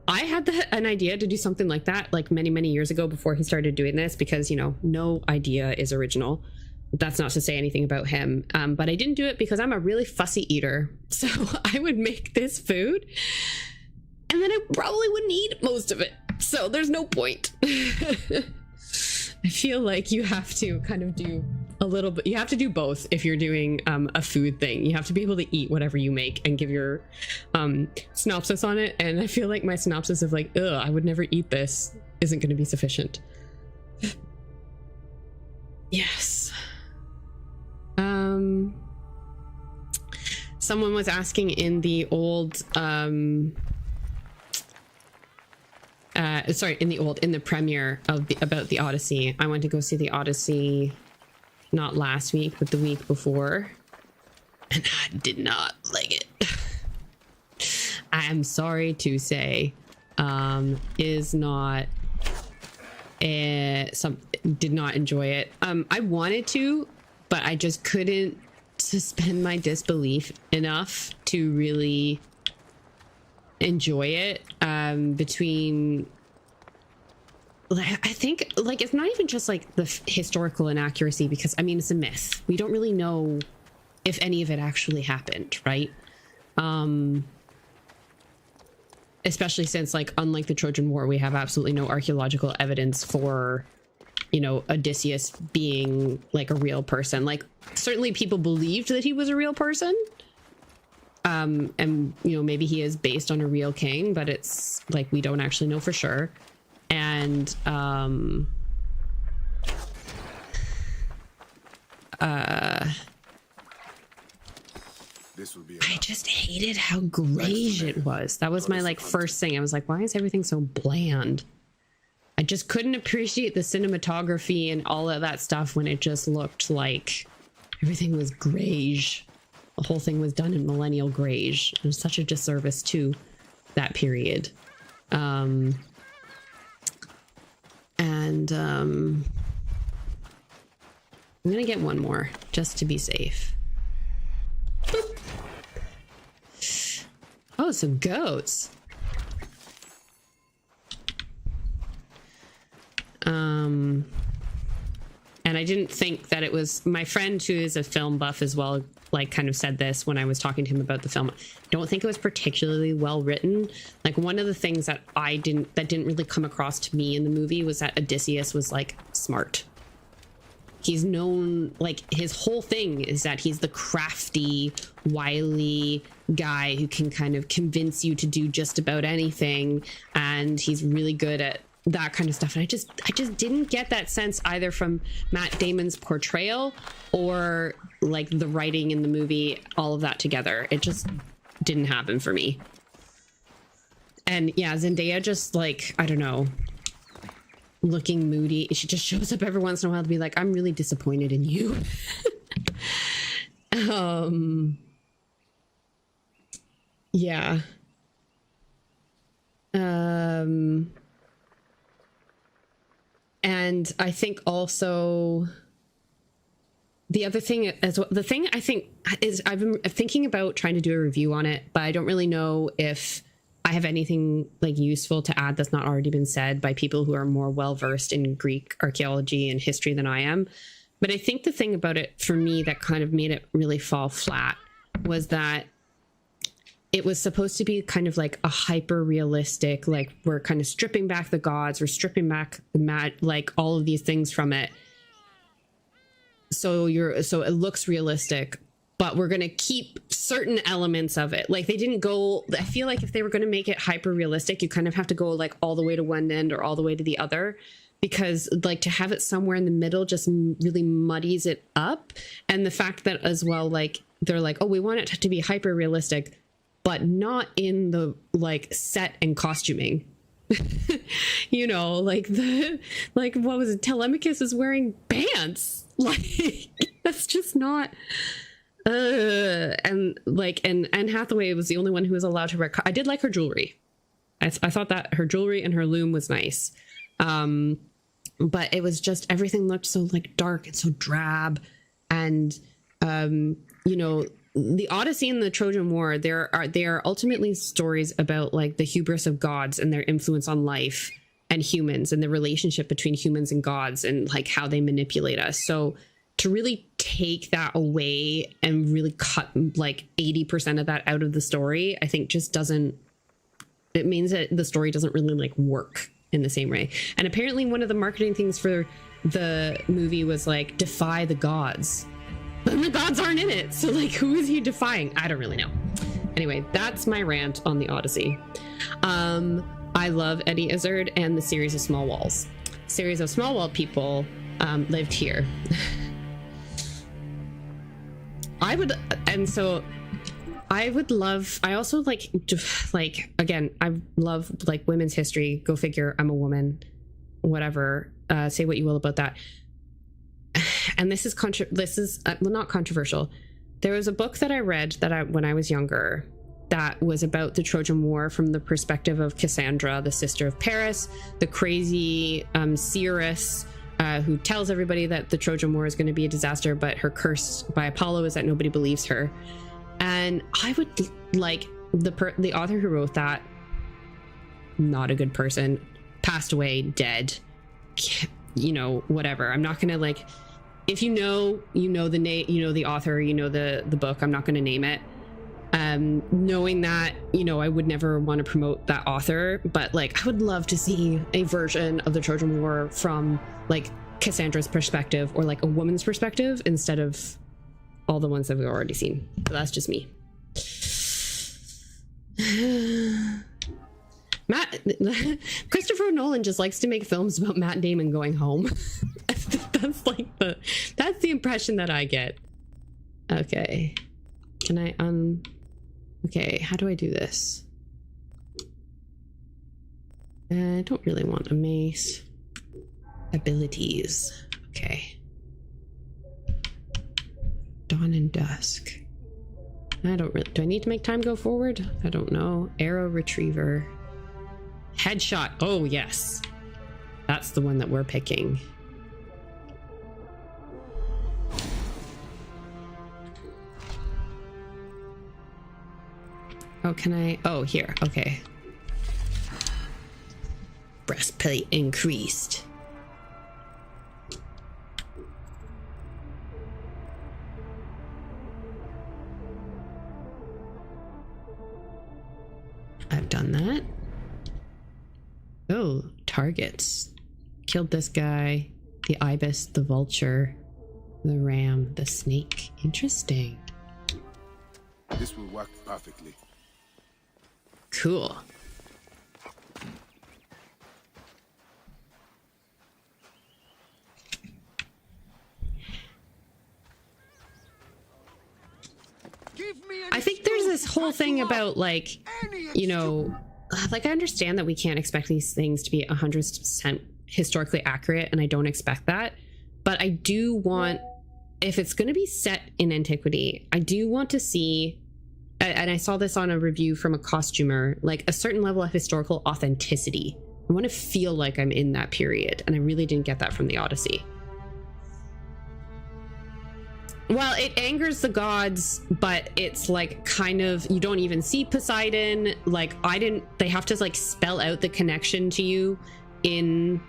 had an idea to do something like that like many years ago before he started doing this, because, you know, no idea is original. That's not to say anything about him, but I didn't do it because I'm a really fussy eater. So I would make this food and then I probably wouldn't eat most of it. So there's no point. I feel like you have to kind of do a little bit. You have to do both if you're doing a food thing. You have to be able to eat whatever you make and give your synopsis on it. And I feel like my synopsis of like, ugh, I would never eat this isn't going to be sufficient. Yes. Someone was asking in the old in the premiere of about the Odyssey. I went to go see the Odyssey not last week but the week before, and I did not like it. I am sorry to say, did not enjoy it. I wanted to, but I just couldn't suspend my disbelief enough to really enjoy it. Between, I think, like, it's not even just like the historical inaccuracy, because I mean, it's a myth. We don't really know if any of it actually happened, right? Especially since, like, unlike the Trojan War, we have absolutely no archaeological evidence for, you know, Odysseus being like a real person. Like, certainly people believed that he was a real person. And, you know, maybe he is based on a real king, but it's like, we don't actually know for sure. And, This will be I just hated how grayish it was. That was my like first thing. I was like, why is everything so bland? I just couldn't appreciate the cinematography and all of that stuff when it just looked like everything was grayish. The whole thing was done in millennial grayish. It was such a disservice to that period. I'm gonna get one more just to be safe. Boop. Oh, some goats. And I didn't think that it was my friend who is a film buff as well, like kind of said this when I was talking to him about the film. I don't think it was particularly well written. Like, one of the things that didn't really come across to me in the movie was that Odysseus was like smart. He's known, like, his whole thing is that he's the crafty, wily guy who can kind of convince you to do just about anything, and he's really good at that kind of stuff. And I just didn't get that sense either from Matt Damon's portrayal or like the writing in the movie, all of that together. It just didn't happen for me. And yeah, Zendaya just, like, I don't know, looking moody. She just shows up every once in a while to be like, I'm really disappointed in you. Yeah. And I think also the other thing as well, the thing I think is I've been thinking about trying to do a review on it, but I don't really know if I have anything like useful to add that's not already been said by people who are more well-versed in Greek archaeology and history than I am. But I think the thing about it for me that kind of made it really fall flat was that it was supposed to be kind of like a hyper realistic, like, we're kind of stripping back the gods, we're stripping back the like all of these things from it. So it looks realistic, but we're going to keep certain elements of it. Like, they didn't go, I feel like if they were going to make it hyper realistic, you kind of have to go like all the way to one end or all the way to the other, because like to have it somewhere in the middle just really muddies it up. And the fact that as well, like, they're like, oh, we want it to be hyper realistic, but not in the like set and costuming. You know, like what was it? Telemachus is wearing pants. Like, that's just not. And like, and Anne Hathaway was the only one who was allowed to wear. I did like her jewelry. I thought that her jewelry and her loom was nice. But it was just, everything looked so like dark and so drab. And, you know, the Odyssey and the Trojan War, they are ultimately stories about like the hubris of gods and their influence on life and humans and the relationship between humans and gods and like how they manipulate us. So to really take that away and really cut like 80% of that out of the story, I think just doesn't, it means that the story doesn't really like work in the same way. And apparently one of the marketing things for the movie was like, defy the gods. But the gods aren't in it. So like, who is he defying? I don't really know. Anyway, that's my rant on the Odyssey. I love Eddie Izzard and the series of Small Walls. Series of Small Wall people lived here. I would love, I also like, again, I love like women's history. Go figure, I'm a woman, whatever. Say what you will about that. And this is not controversial. There was a book that I read when I was younger that was about the Trojan War from the perspective of Cassandra, the sister of Paris, the crazy seeress who tells everybody that the Trojan War is going to be a disaster, but her curse by Apollo is that nobody believes her. And I would like the author who wrote that, not a good person, passed away, dead, you know, whatever. I'm not going to like, if you know the name, you know the author, you know the book, I'm not going to name it. Knowing that, you know, I would never want to promote that author, but like I would love to see a version of the Trojan War from like Cassandra's perspective or like a woman's perspective instead of all the ones that we've already seen. But that's just me. Christopher Nolan just likes to make films about Matt Damon going home. That's like that's the impression that I get. Okay. Can I okay, how do I do this? I don't really want a mace. Abilities. Okay. Dawn and dusk. I don't really... Do I need to make time go forward? I don't know. Arrow retriever. Headshot. Oh, yes. That's the one that we're picking. Oh, can I... Oh, here. Okay. Breastplate increased. I've done that. Oh, targets. Killed this guy, the ibis, the vulture, the ram, the snake. Interesting. This will work perfectly. Cool. I think there's this whole thing about like, you know, like I understand that we can't expect these things to be 100% historically accurate, and I don't expect that, but I do want, if it's going to be set in antiquity, I do want to see, and I saw this on a review from a costumer, like a certain level of historical authenticity. I want to feel like I'm in that period, and I really didn't get that from the Odyssey. Well, it angers the gods, but it's like kind of, you don't even see Poseidon. Like they have to like spell out the connection to you in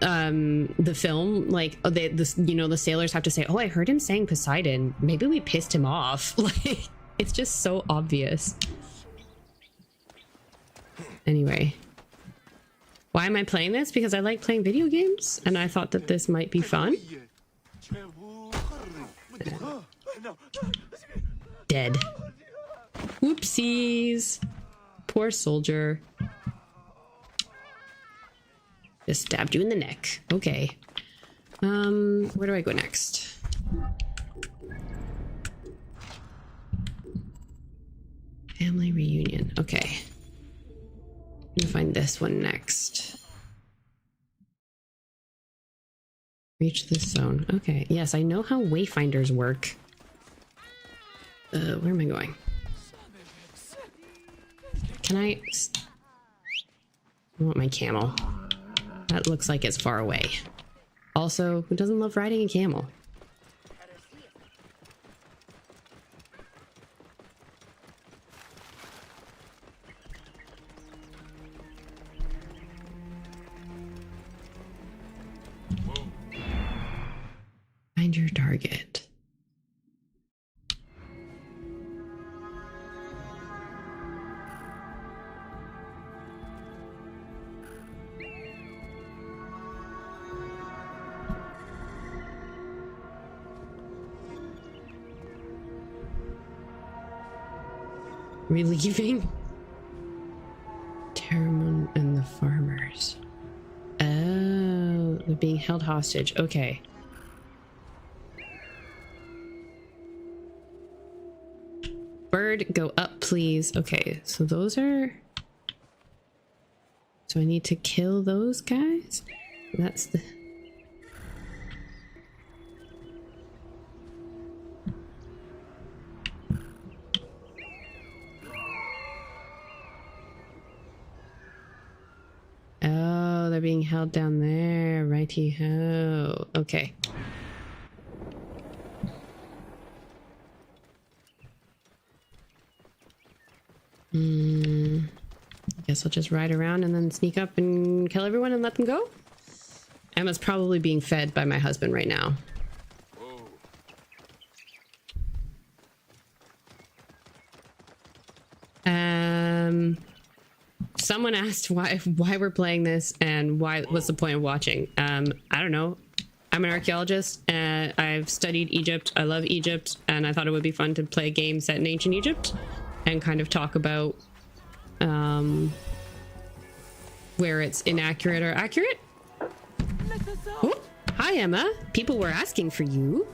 the film. Like you know, the sailors have to say, oh, I heard him saying Poseidon. Maybe we pissed him off. Like, it's just so obvious. Anyway. Why am I playing this? Because I like playing video games, and I thought that this might be fun. Dead. Whoopsies. Poor soldier. Just stabbed you in the neck. Okay. Where do I go next? Family reunion. Okay. I'm gonna find this one next. Reach this zone. Okay. Yes, I know how wayfinders work. Where am I going? Can I want my camel. That looks like it's far away. Also, who doesn't love riding a camel? Find your target. Relieving Terramon and the farmers. Oh, they're being held hostage. Okay. Bird, go up, please. Okay, so those are... So I need to kill those guys? That's the... Oh, they're being held down there. Righty-ho. Okay. Guess I'll just ride around and then sneak up and kill everyone and let them go. Emma's probably being fed by my husband right now. Someone asked why we're playing this and what's the point of watching. I don't know. I'm an archaeologist and I've studied Egypt. I love Egypt, and I thought it would be fun to play a game set in ancient Egypt and kind of talk about where it's inaccurate or accurate. Oh, hi, Emma. People were asking for you.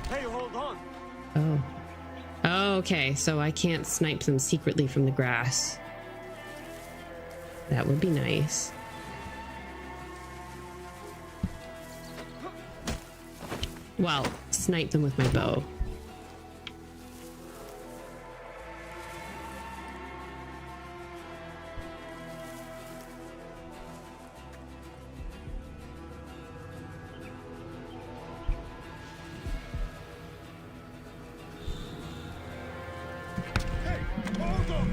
Hey, hold on. Oh. Oh, okay, so I can't snipe them secretly from the grass. That would be nice. Well, snipe them with my bow. Hey, hold on!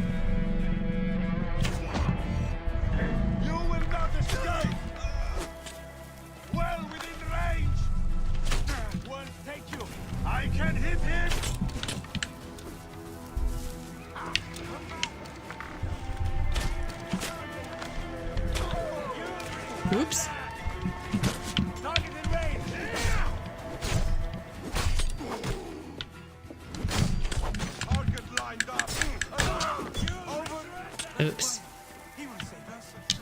You will not escape! Well within range! One take you! I can hit him! Oops. Target in range. Target lined up! Over! Oops.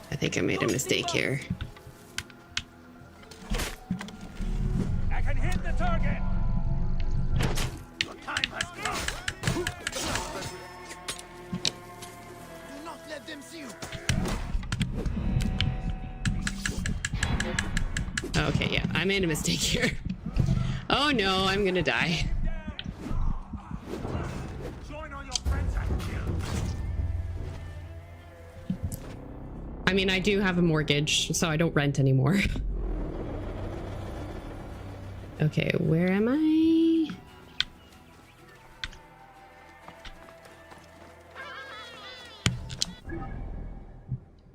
I think I made a mistake here. I can hit the target. Your time has come! Do not let them see you. Okay, yeah, I made a mistake here. Oh no, I'm gonna die. Join all your friends and kill. I mean, I do have a mortgage, so I don't rent anymore. Okay, where am I?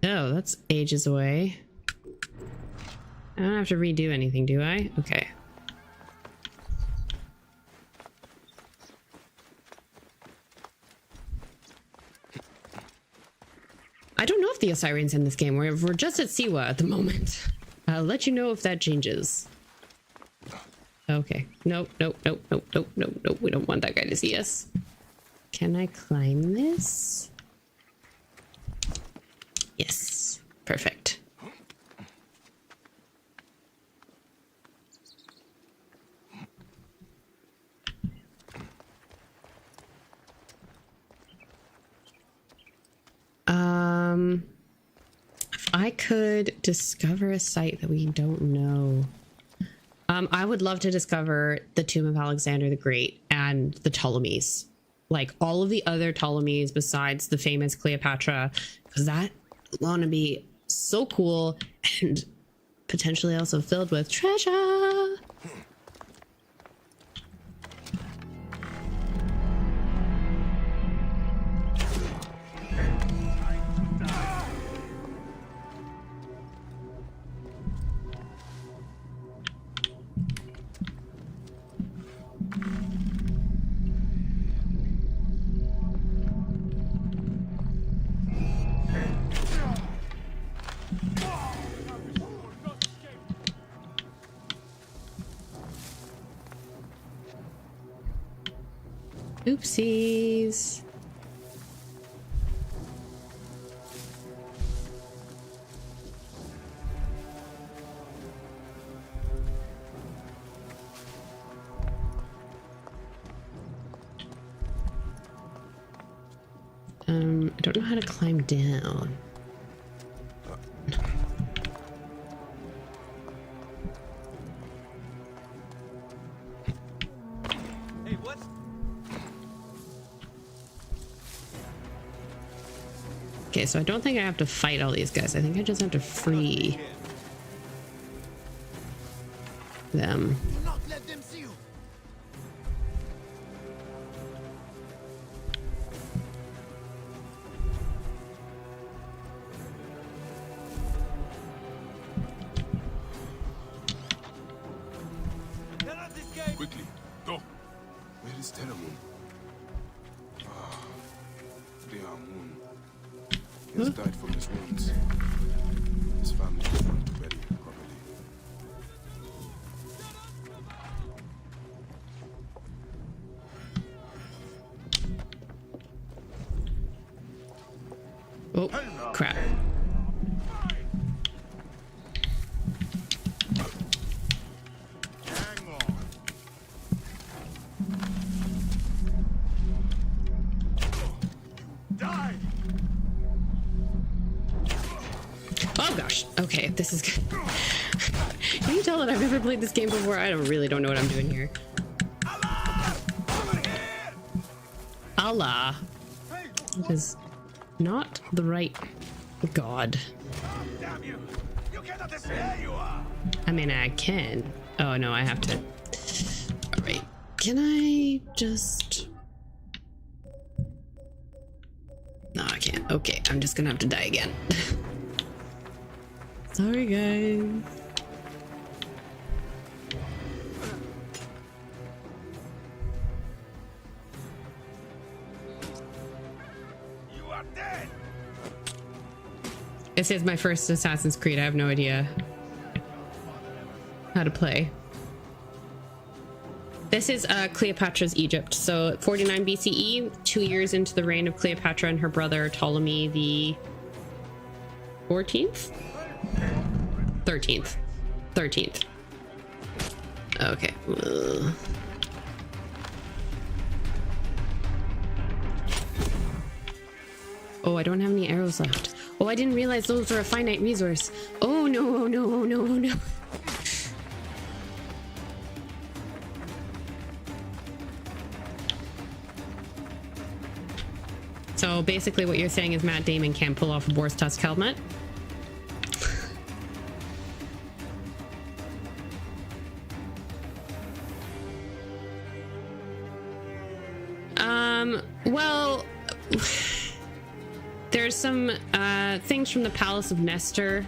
Oh, that's ages away. I don't have to redo anything, do I? Okay. I don't know if the Assyrians in this game. We're just at Siwa at the moment. I'll let you know if that changes. Okay. Nope, nope, nope, nope, nope, nope, nope. We don't want that guy to see us. Can I climb this? Yes. Perfect. If I could discover a site that we don't know. I would love to discover the tomb of Alexander the Great and the Ptolemies. Like all of the other Ptolemies besides the famous Cleopatra, because that would want to be so cool and potentially also filled with treasure. Oopsies. I don't know how to climb down. Hey, what? Okay, so I don't think I have to fight all these guys. I think I just have to free them. Do not let them see you. Cannot escape. Quickly, go! Where is Teramun? Ah, Teramun. has died from his wounds. His family is going to bury him properly. Oh, crap. Oh gosh. Okay, this is good. Can you tell that I've never played this game before? I really don't know what I'm doing here. Allah. That is not the right god. Damn you! You cannot escape. You are. I mean, I can. Oh no, I have to. All right. Can I just? No, I can't. Okay, I'm just gonna have to die again. Sorry, guys. You are dead. This is my first Assassin's Creed. I have no idea how to play. This is Cleopatra's Egypt. So 49 BCE, 2 years into the reign of Cleopatra and her brother Ptolemy the 14th? 13th. Okay. Oh, I don't have any arrows left. Oh, I didn't realize those were a finite resource. Oh no, oh no, oh no, oh no. So basically what you're saying is Matt Damon can't pull off a boar's tusk helmet? Well, there's some things from the Palace of Nestor,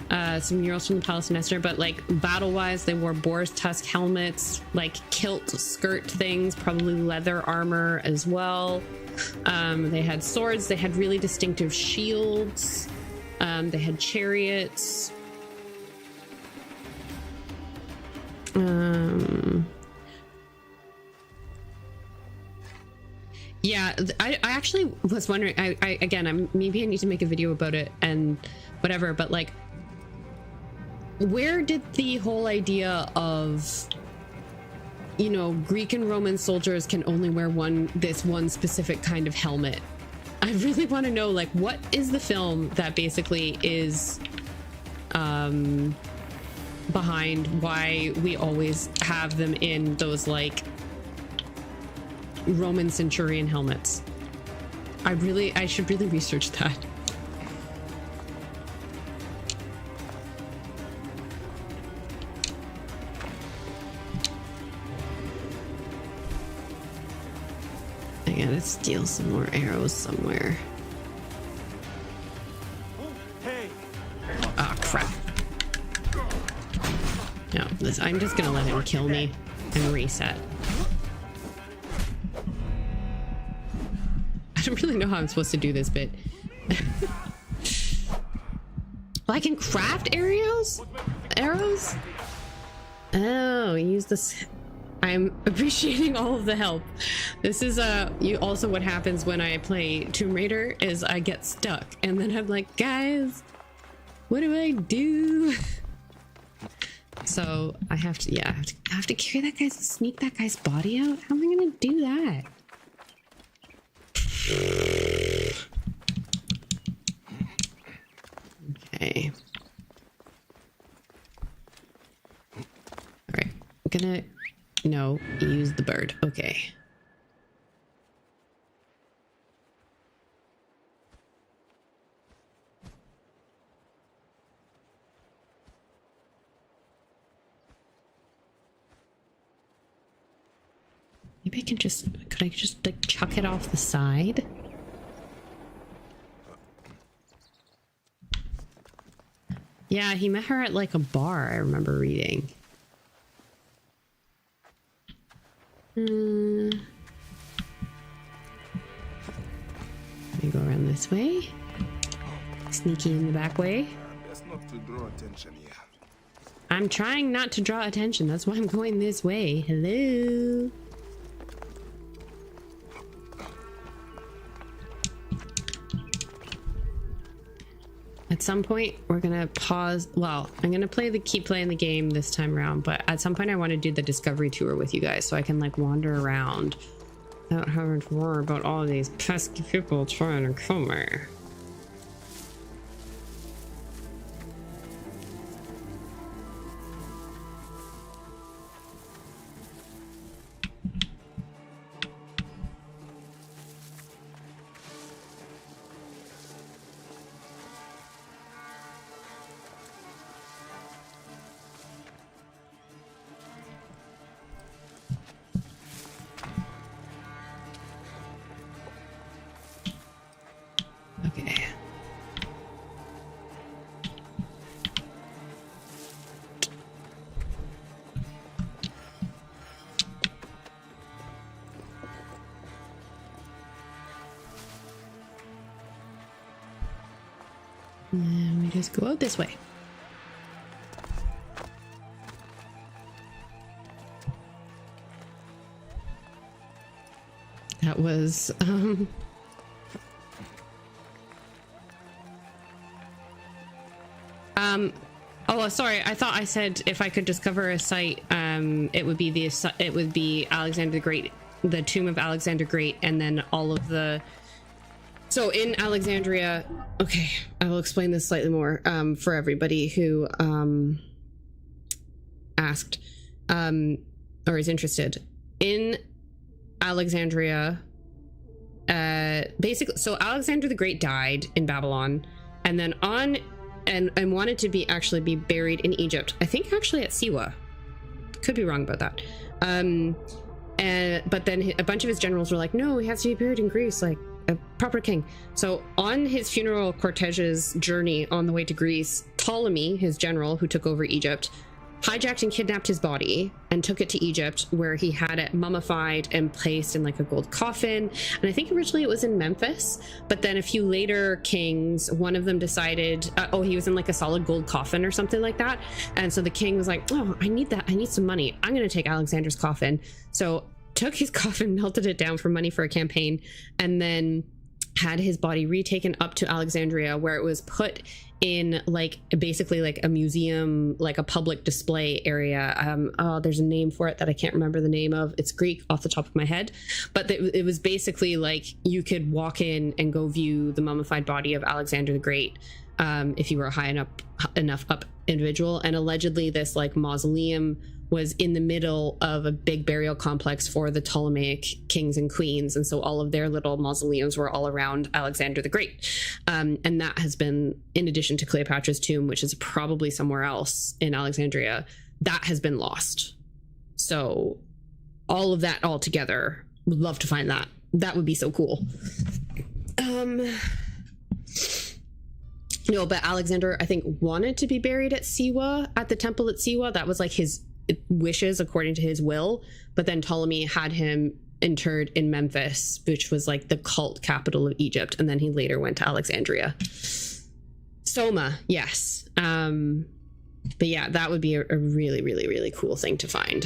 some murals from the Palace of Nestor, but like battle-wise, they wore boar's tusk helmets, like kilt skirt things, probably leather armor as well. They had swords, they had really distinctive shields, they had chariots. Yeah, I actually was wondering, maybe I need to make a video about it and whatever, but like, where did the whole idea of, you know, Greek and Roman soldiers can only wear this one specific kind of helmet? I really want to know, like, what is the film that basically is behind why we always have them in those like Roman centurion helmets? I should really research that. I gotta steal some more arrows somewhere. Hey. Oh crap. No, I'm just gonna let him kill me and reset. I don't really know how I'm supposed to do this bit. Well, I can craft arrows? Oh, use this. I'm appreciating all of the help. This is also what happens when I play Tomb Raider is I get stuck and then I'm like, guys, what do I do? So I have to, I have to carry that guy's, sneak that guy's body out. How am I gonna do that? Okay. All right. I'm gonna use the bird. Okay. Maybe I can could I just like chuck it off the side? Yeah, he met her at like a bar, I remember reading. Let me go around this way. Sneaky in the back way. Best not to draw attention here. I'm trying not to draw attention. That's why I'm going this way. Hello. At some point, we're gonna pause. Well, I'm gonna keep playing the game this time around, but at some point I want to do the discovery tour with you guys so I can like wander around without having to worry about all these pesky people trying to kill me. Okay. And then we just go out this way. That was oh, sorry. I thought I said if I could discover a site, it would be Alexander the Great, the tomb of Alexander Great, and then all of the. So in Alexandria, okay, I will explain this slightly more for everybody who asked or is interested in Alexandria. Basically, so Alexander the Great died in Babylon, and then and wanted to be buried in Egypt. I think actually at Siwa. Could be wrong about that. But then a bunch of his generals were like, no, he has to be buried in Greece, like a proper king. So on his funeral cortege's journey on the way to Greece, Ptolemy, his general who took over Egypt, hijacked and kidnapped his body and took it to Egypt, where he had it mummified and placed in like a gold coffin. And I think originally it was in Memphis, but then a few later kings, one of them decided, he was in like a solid gold coffin or something like that. And so the king was like, oh, I need that. I need some money. I'm going to take Alexander's coffin. So took his coffin, melted it down for money for a campaign, and then had his body retaken up to Alexandria, where it was put in like basically like a museum, like a public display area. There's a name for it that I can't remember the name of. It's Greek off the top of my head, but it was basically like you could walk in and go view the mummified body of Alexander the Great if you were a high enough up individual. And allegedly this like mausoleum was in the middle of a big burial complex for the Ptolemaic kings and queens. And so all of their little mausoleums were all around Alexander the Great. And that has been, in addition to Cleopatra's tomb, which is probably somewhere else in Alexandria, that has been lost. So all of that all together, would love to find that. That would be so cool. No, but Alexander, I think, wanted to be buried at Siwa, at the temple at Siwa. That was like his wishes according to his will, but then Ptolemy had him interred in Memphis, which was like the cult capital of Egypt, and then he later went to Alexandria. Soma, yes. But yeah, that would be a really, really, really cool thing to find.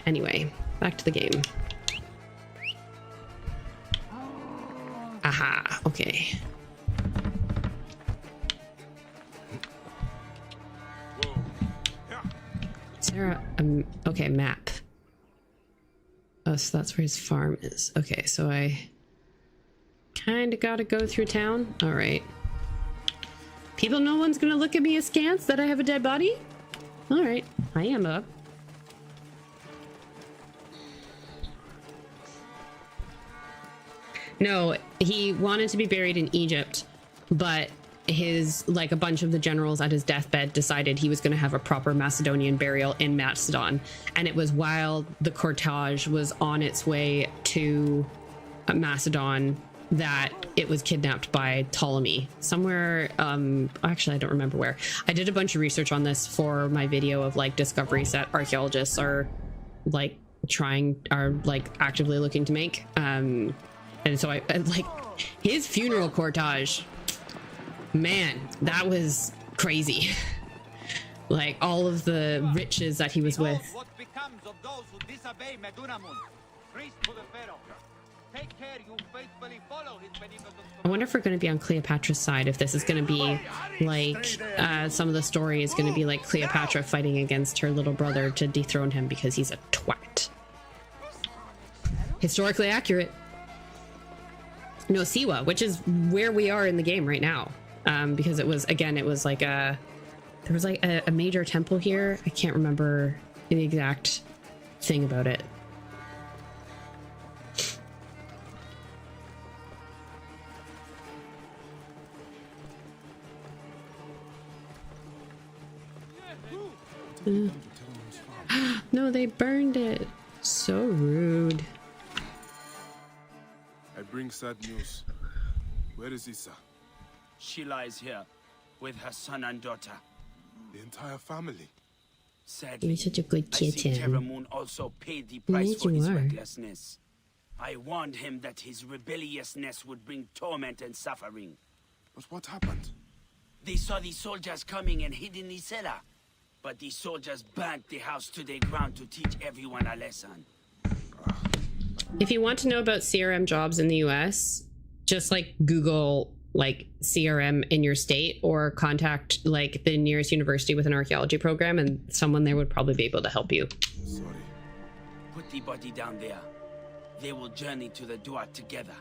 Anyway, back to the game. Aha, okay. Is there okay, map. Oh, so that's where his farm is. Okay, so I kind of got to go through town. All right. People, no one's going to look at me askance that I have a dead body? All right, I am up. No, he wanted to be buried in Egypt, but a bunch of the generals at his deathbed decided he was going to have a proper Macedonian burial in Macedon. And it was while the cortege was on its way to Macedon that it was kidnapped by Ptolemy somewhere. Actually, I don't remember where. I did a bunch of research on this for my video of like discoveries that archaeologists are like actively looking to make. And so I like his funeral cortege. Man, that was crazy. Like all of the riches that he was with. What becomes of those who disobey Medunamun, priest to the Pharaoh. Take care you faithfully follow his benevolent I wonder if we're going to be on Cleopatra's side, if this is going to be like some of the story is going to be like Cleopatra fighting against her little brother to dethrone him because he's a twat. Historically accurate. No, Siwa, which is where we are in the game right now. Because it was, again, it was like there was like a major temple here. I can't remember the exact thing about it. No, they burned it. So rude. I bring sad news. Where is Issa? She lies here with her son and daughter. The entire family. Sadly, You're such a good I see kitten. Terramoon also paid the price Yes, for you his are. recklessness. I warned him that his rebelliousness would bring torment and suffering. But what happened? They saw the soldiers coming and hid in the cellar. But the soldiers burnt the house to the ground to teach everyone a lesson. If you want to know about CRM jobs in the US, just like Google like CRM in your state or contact like the nearest university with an archaeology program and someone there would probably be able to help you. Sorry. Put the body down there. They will journey to the Duat together.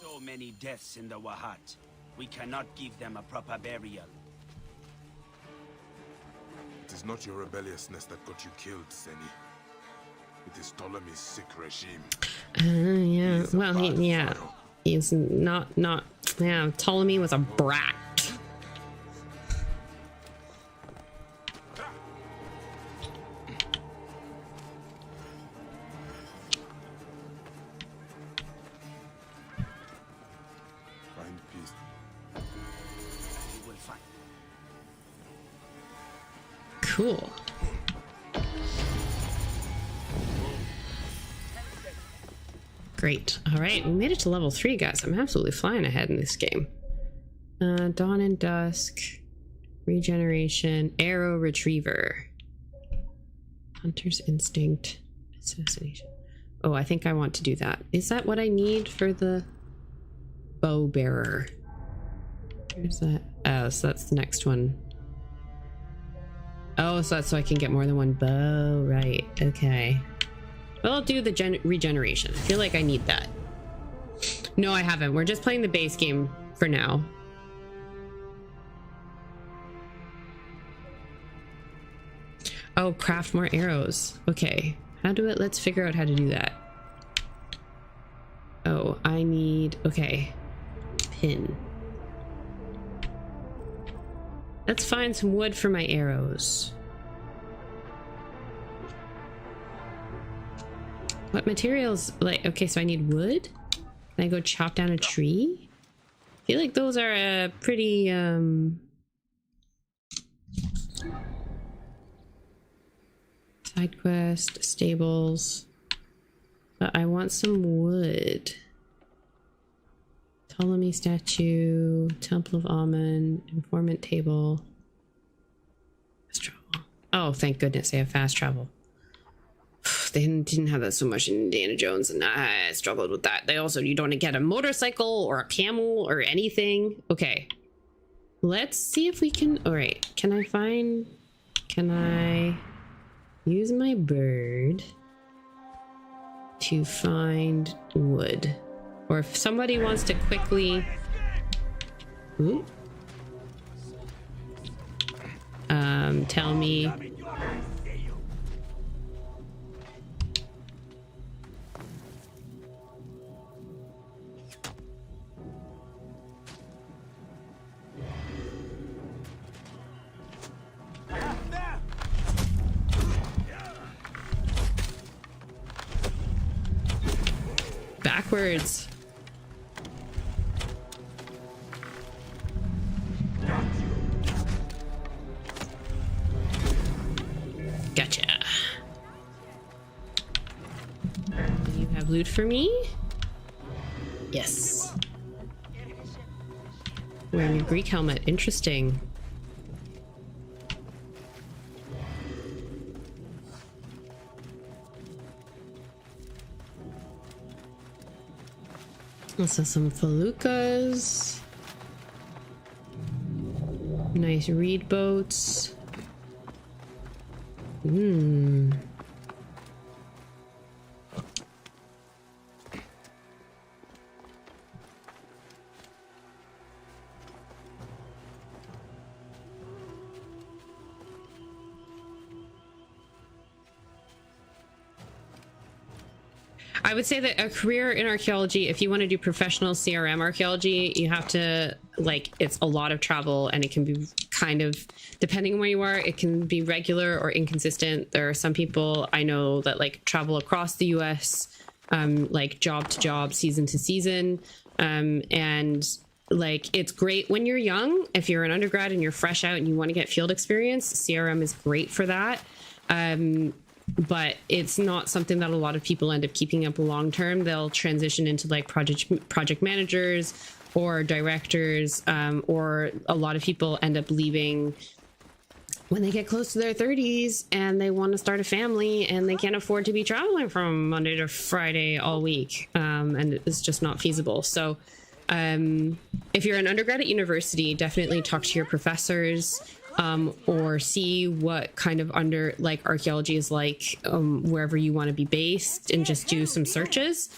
So many deaths in the Wahat. We cannot give them a proper burial. It is not your rebelliousness that got you killed, Seni. It is Ptolemy's sick regime. Yeah. He's a Well, bad yeah. pharaoh. He's not. Yeah. Ptolemy was a brat. Find peace. We will find. Cool. Great. All right, we made it to level 3, guys. I'm absolutely flying ahead in this game. Dawn and Dusk, regeneration, arrow retriever, hunter's instinct, assassination. Oh, I think I want to do that. Is that what I need for the bow bearer? Where's that? Oh, so that's the next one. Oh, so that's so I can get more than one bow. Right. Okay. Well, I'll do the regeneration. I feel like I need that. No, I haven't. We're just playing the base game for now. Oh, craft more arrows. Okay. How do it? Let's figure out how to do that. Oh, I need... Okay. Pin. Let's find some wood for my arrows. What materials? Like, okay, so I need wood. Can I go chop down a tree? I feel like those are pretty, side quest, stables. But I want some wood. Ptolemy statue, Temple of Amun, informant table. Fast travel. Oh, thank goodness I have fast travel. They didn't have that so much in Indiana Jones, and I struggled with that. They also, you don't get a motorcycle or a camel or anything. Okay. Let's see if we can... Alright, can I use my bird to find wood? Or if somebody wants to quickly... Ooh. Tell me... Backwards. Gotcha. Do you have loot for me? Yes. Wearing a Greek helmet. Interesting. Also some feluccas. Nice reed boats. I would say that a career in archaeology, if you want to do professional CRM archaeology, you have to, like, it's a lot of travel, and it can be kind of, depending on where you are, it can be regular or inconsistent. There are some people I know that like travel across the US, like job to job, season to season. And like, it's great when you're young. If you're an undergrad and you're fresh out and you want to get field experience, CRM is great for that. But it's not something that a lot of people end up keeping up long term. They'll transition into like project managers or directors, or a lot of people end up leaving when they get close to their 30s and they want to start a family and they can't afford to be traveling from Monday to Friday all week, and it's just not feasible. So if you're an undergrad at university, definitely talk to your professors, or see what kind of archaeology is like wherever you want to be based, and just do some searches,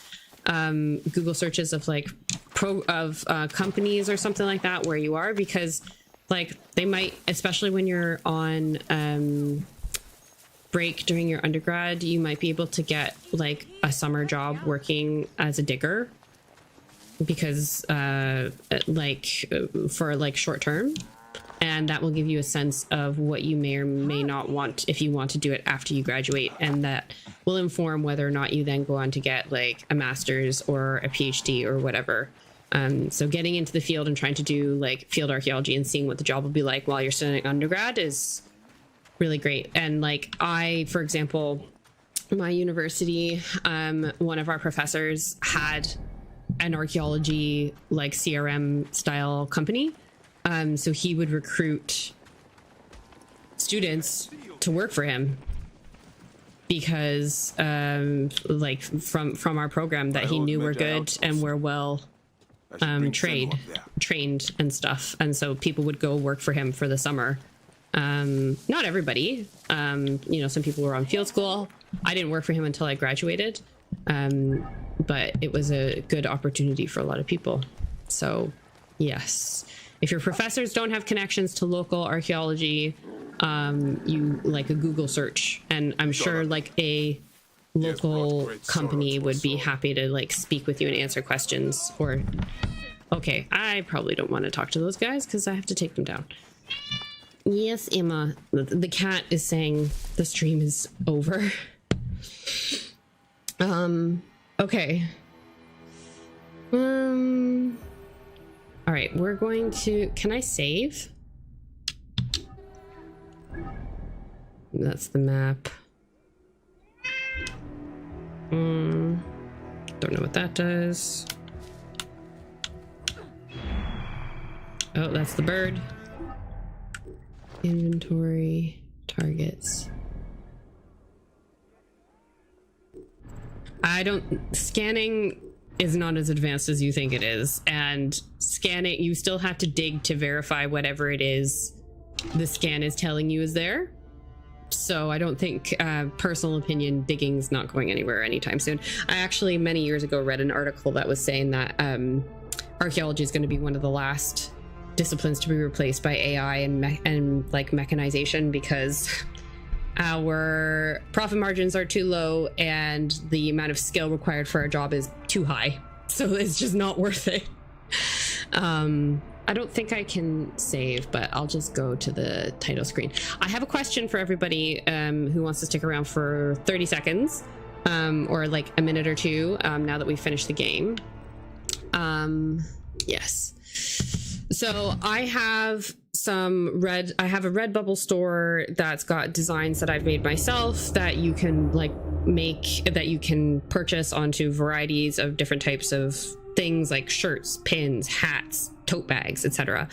Google searches of like companies or something like that where you are, because like they might, especially when you're on break during your undergrad, you might be able to get like a summer job working as a digger, because for like short term. And that will give you a sense of what you may or may not want if you want to do it after you graduate. And that will inform whether or not you then go on to get like a master's or a PhD or whatever. So getting into the field and trying to do like field archaeology and seeing what the job will be like while you're studying undergrad is really great. And like for example, my university, one of our professors had an archaeology like CRM style company. So he would recruit students to work for him because, like from our program that he knew were good and were well trained and stuff. And so people would go work for him for the summer. Not everybody, some people were on field school. I didn't work for him until I graduated. But it was a good opportunity for a lot of people. So yes. If your professors don't have connections to local archaeology, you like a Google search, and I'm sure like a local company would be happy to like speak with you and answer questions. Or, okay, I probably don't want to talk to those guys because I have to take them down. Yes, Emma, the cat is saying the stream is over. Okay. All right, we're going to, can I save? That's the map. Don't know what that does. Oh, that's the bird. Inventory, targets. Scanning is not as advanced as you think it is, and scanning, you still have to dig to verify whatever it is the scan is telling you is there. So I don't think, personal opinion, digging's not going anywhere anytime soon. I actually many years ago read an article that was saying that archaeology is going to be one of the last disciplines to be replaced by AI and like mechanization, because our profit margins are too low and the amount of skill required for our job is too high. So it's just not worth it. I don't think I can save, but I'll just go to the title screen. I have a question for everybody who wants to stick around for 30 seconds or like a minute or two now that we've finished the game. Yes. So I have a Redbubble store that's got designs that I've made myself that you can like that you can purchase onto varieties of different types of things like shirts, pins, hats, tote bags, etc.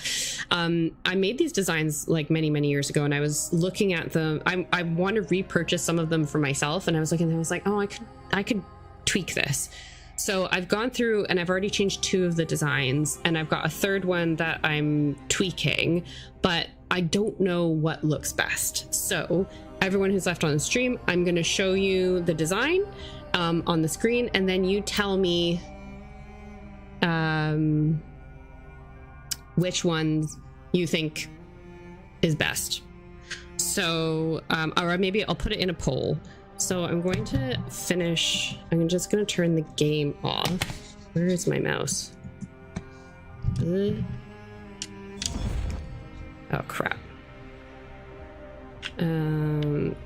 I made these designs like many years ago, and I was looking at them. I want to repurchase some of them for myself, and I was looking and I was like, oh, I could tweak this. So I've gone through and I've already changed 2 of the designs, and I've got a 3rd one that I'm tweaking, but I don't know what looks best. So everyone who's left on the stream, I'm going to show you the design on the screen, and then you tell me which ones you think is best. So, or maybe I'll put it in a poll. So I'm going to finish. I'm just going to turn the game off. Where is my mouse? Oh, crap.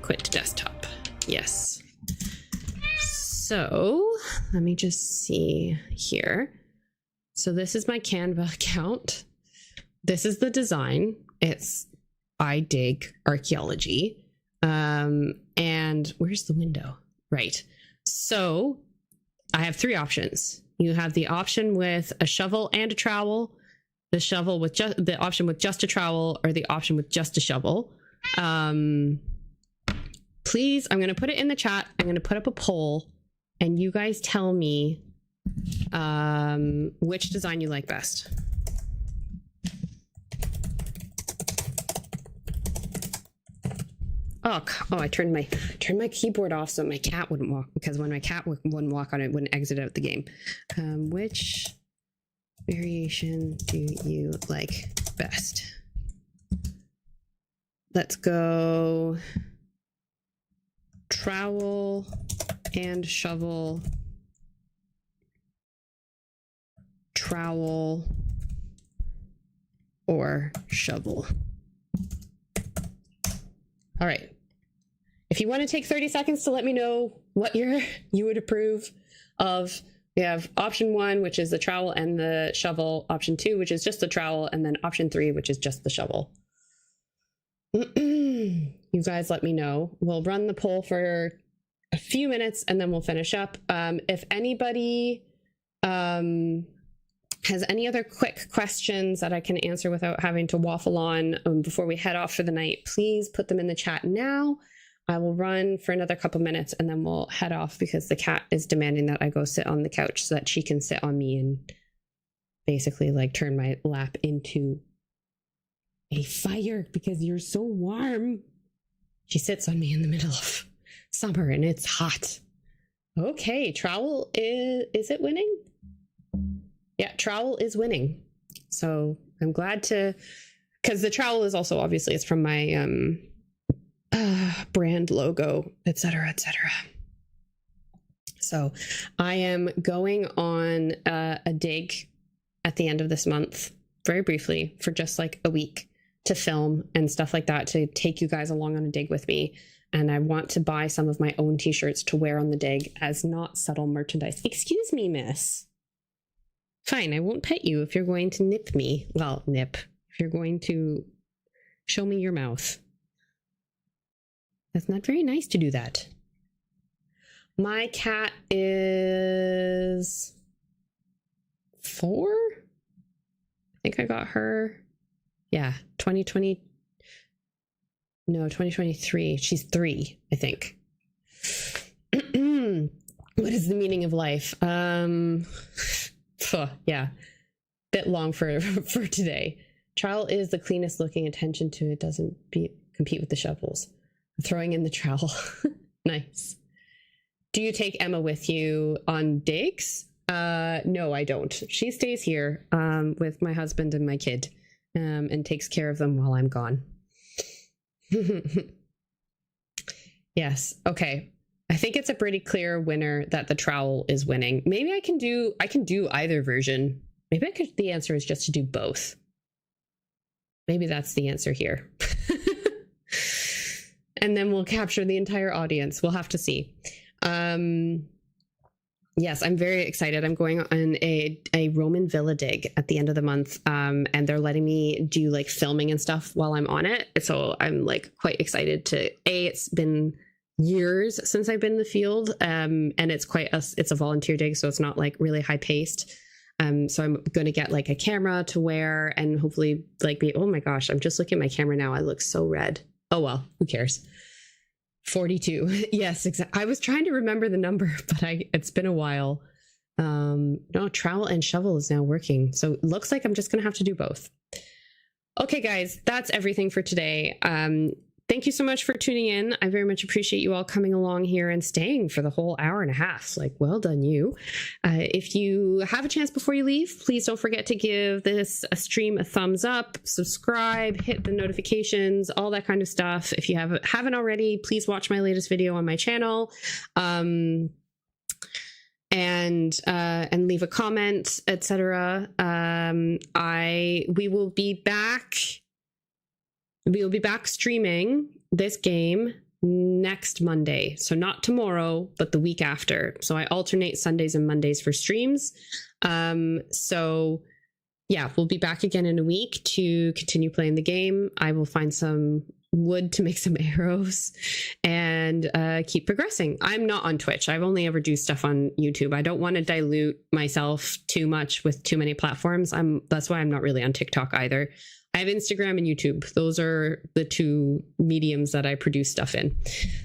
Quit desktop. Yes. So let me just see here. So this is my Canva account. This is the design. It's I dig archaeology. And where's the window? Right. So I have 3 options. You have the option with a shovel and a trowel, the shovel with just the option with just a trowel, or the option with just a shovel. Please, I'm going to put it in the chat. I'm going to put up a poll, and you guys tell me which design you like best. Oh, I turned my keyboard off so my cat wouldn't walk, because when my cat wouldn't walk on it, it wouldn't exit out the game. Which variation do you like best? Let's go trowel and shovel, trowel or shovel. All right. If you want to take 30 seconds to let me know what you would approve of, we have option 1, which is the trowel and the shovel, option 2, which is just the trowel, and then option 3, which is just the shovel. You guys let me know. We'll run the poll for a few minutes and then we'll finish up. If anybody has any other quick questions that I can answer without having to waffle on before we head off for the night, please put them in the chat now. I will run for another couple minutes and then we'll head off, because the cat is demanding that I go sit on the couch so that she can sit on me and basically like turn my lap into a fire because you're so warm. She sits on me in the middle of summer and it's hot. Okay, trowel is it winning? Yeah, trowel is winning. So I'm glad to, because the trowel is also obviously it's from my brand logo, etc., etc. So I am going on a dig at the end of this month, very briefly, for just like a week to film and stuff like that, to take you guys along on a dig with me. And I want to buy some of my own t-shirts to wear on the dig as not subtle merchandise. Excuse me, miss. Fine, I won't pet you if you're going to nip me. Well, nip. If you're going to show me your mouth. That's not very nice to do that. My cat is 4? I think I got her. Yeah, 2023. She's 3, I think. What is the meaning of life? Yeah, bit long for today. Trowel is the cleanest looking. Attention to it doesn't compete with the shovels. I'm throwing in the trowel. Nice. Do you take Emma with you on digs? No, I don't. She stays here with my husband and my kid and takes care of them while I'm gone. Yes. Okay. I think it's a pretty clear winner that the trowel is winning. Maybe I can do either version. Maybe the answer is just to do both. Maybe that's the answer here. And then we'll capture the entire audience. We'll have to see. Yes, I'm very excited. I'm going on a Roman villa dig at the end of the month. And they're letting me do like filming and stuff while I'm on it. So I'm like quite excited to, it's been years since I've been in the field. And it's a volunteer dig. So it's not like really high paced. So I'm going to get like a camera to wear and hopefully like be, oh my gosh, I'm just looking at my camera now. I look so red. Oh, well, who cares? 42. Yes, exactly. I was trying to remember the number, but it's been a while. No, trowel and shovel is now working. So it looks like I'm just going to have to do both. Okay, guys, that's everything for today. Thank you so much for tuning in. I very much appreciate you all coming along here and staying for the whole hour and a half. Like, well done, you. If you have a chance before you leave, please don't forget to give this stream a thumbs up, subscribe, hit the notifications, all that kind of stuff. If you haven't already, please watch my latest video on my channel. And leave a comment, etc. We will be back. We'll be back streaming this game next Monday. So not tomorrow, but the week after. So I alternate Sundays and Mondays for streams. So yeah, we'll be back again in a week to continue playing the game. I will find some wood to make some arrows and keep progressing. I'm not on Twitch. I've only ever do stuff on YouTube. I don't want to dilute myself too much with too many platforms. That's why I'm not really on TikTok either. I have Instagram and YouTube. Those are the two mediums that I produce stuff in.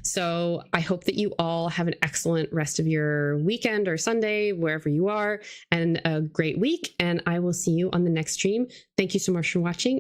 So I hope that you all have an excellent rest of your weekend or Sunday, wherever you are, and a great week. And I will see you on the next stream. Thank you so much for watching.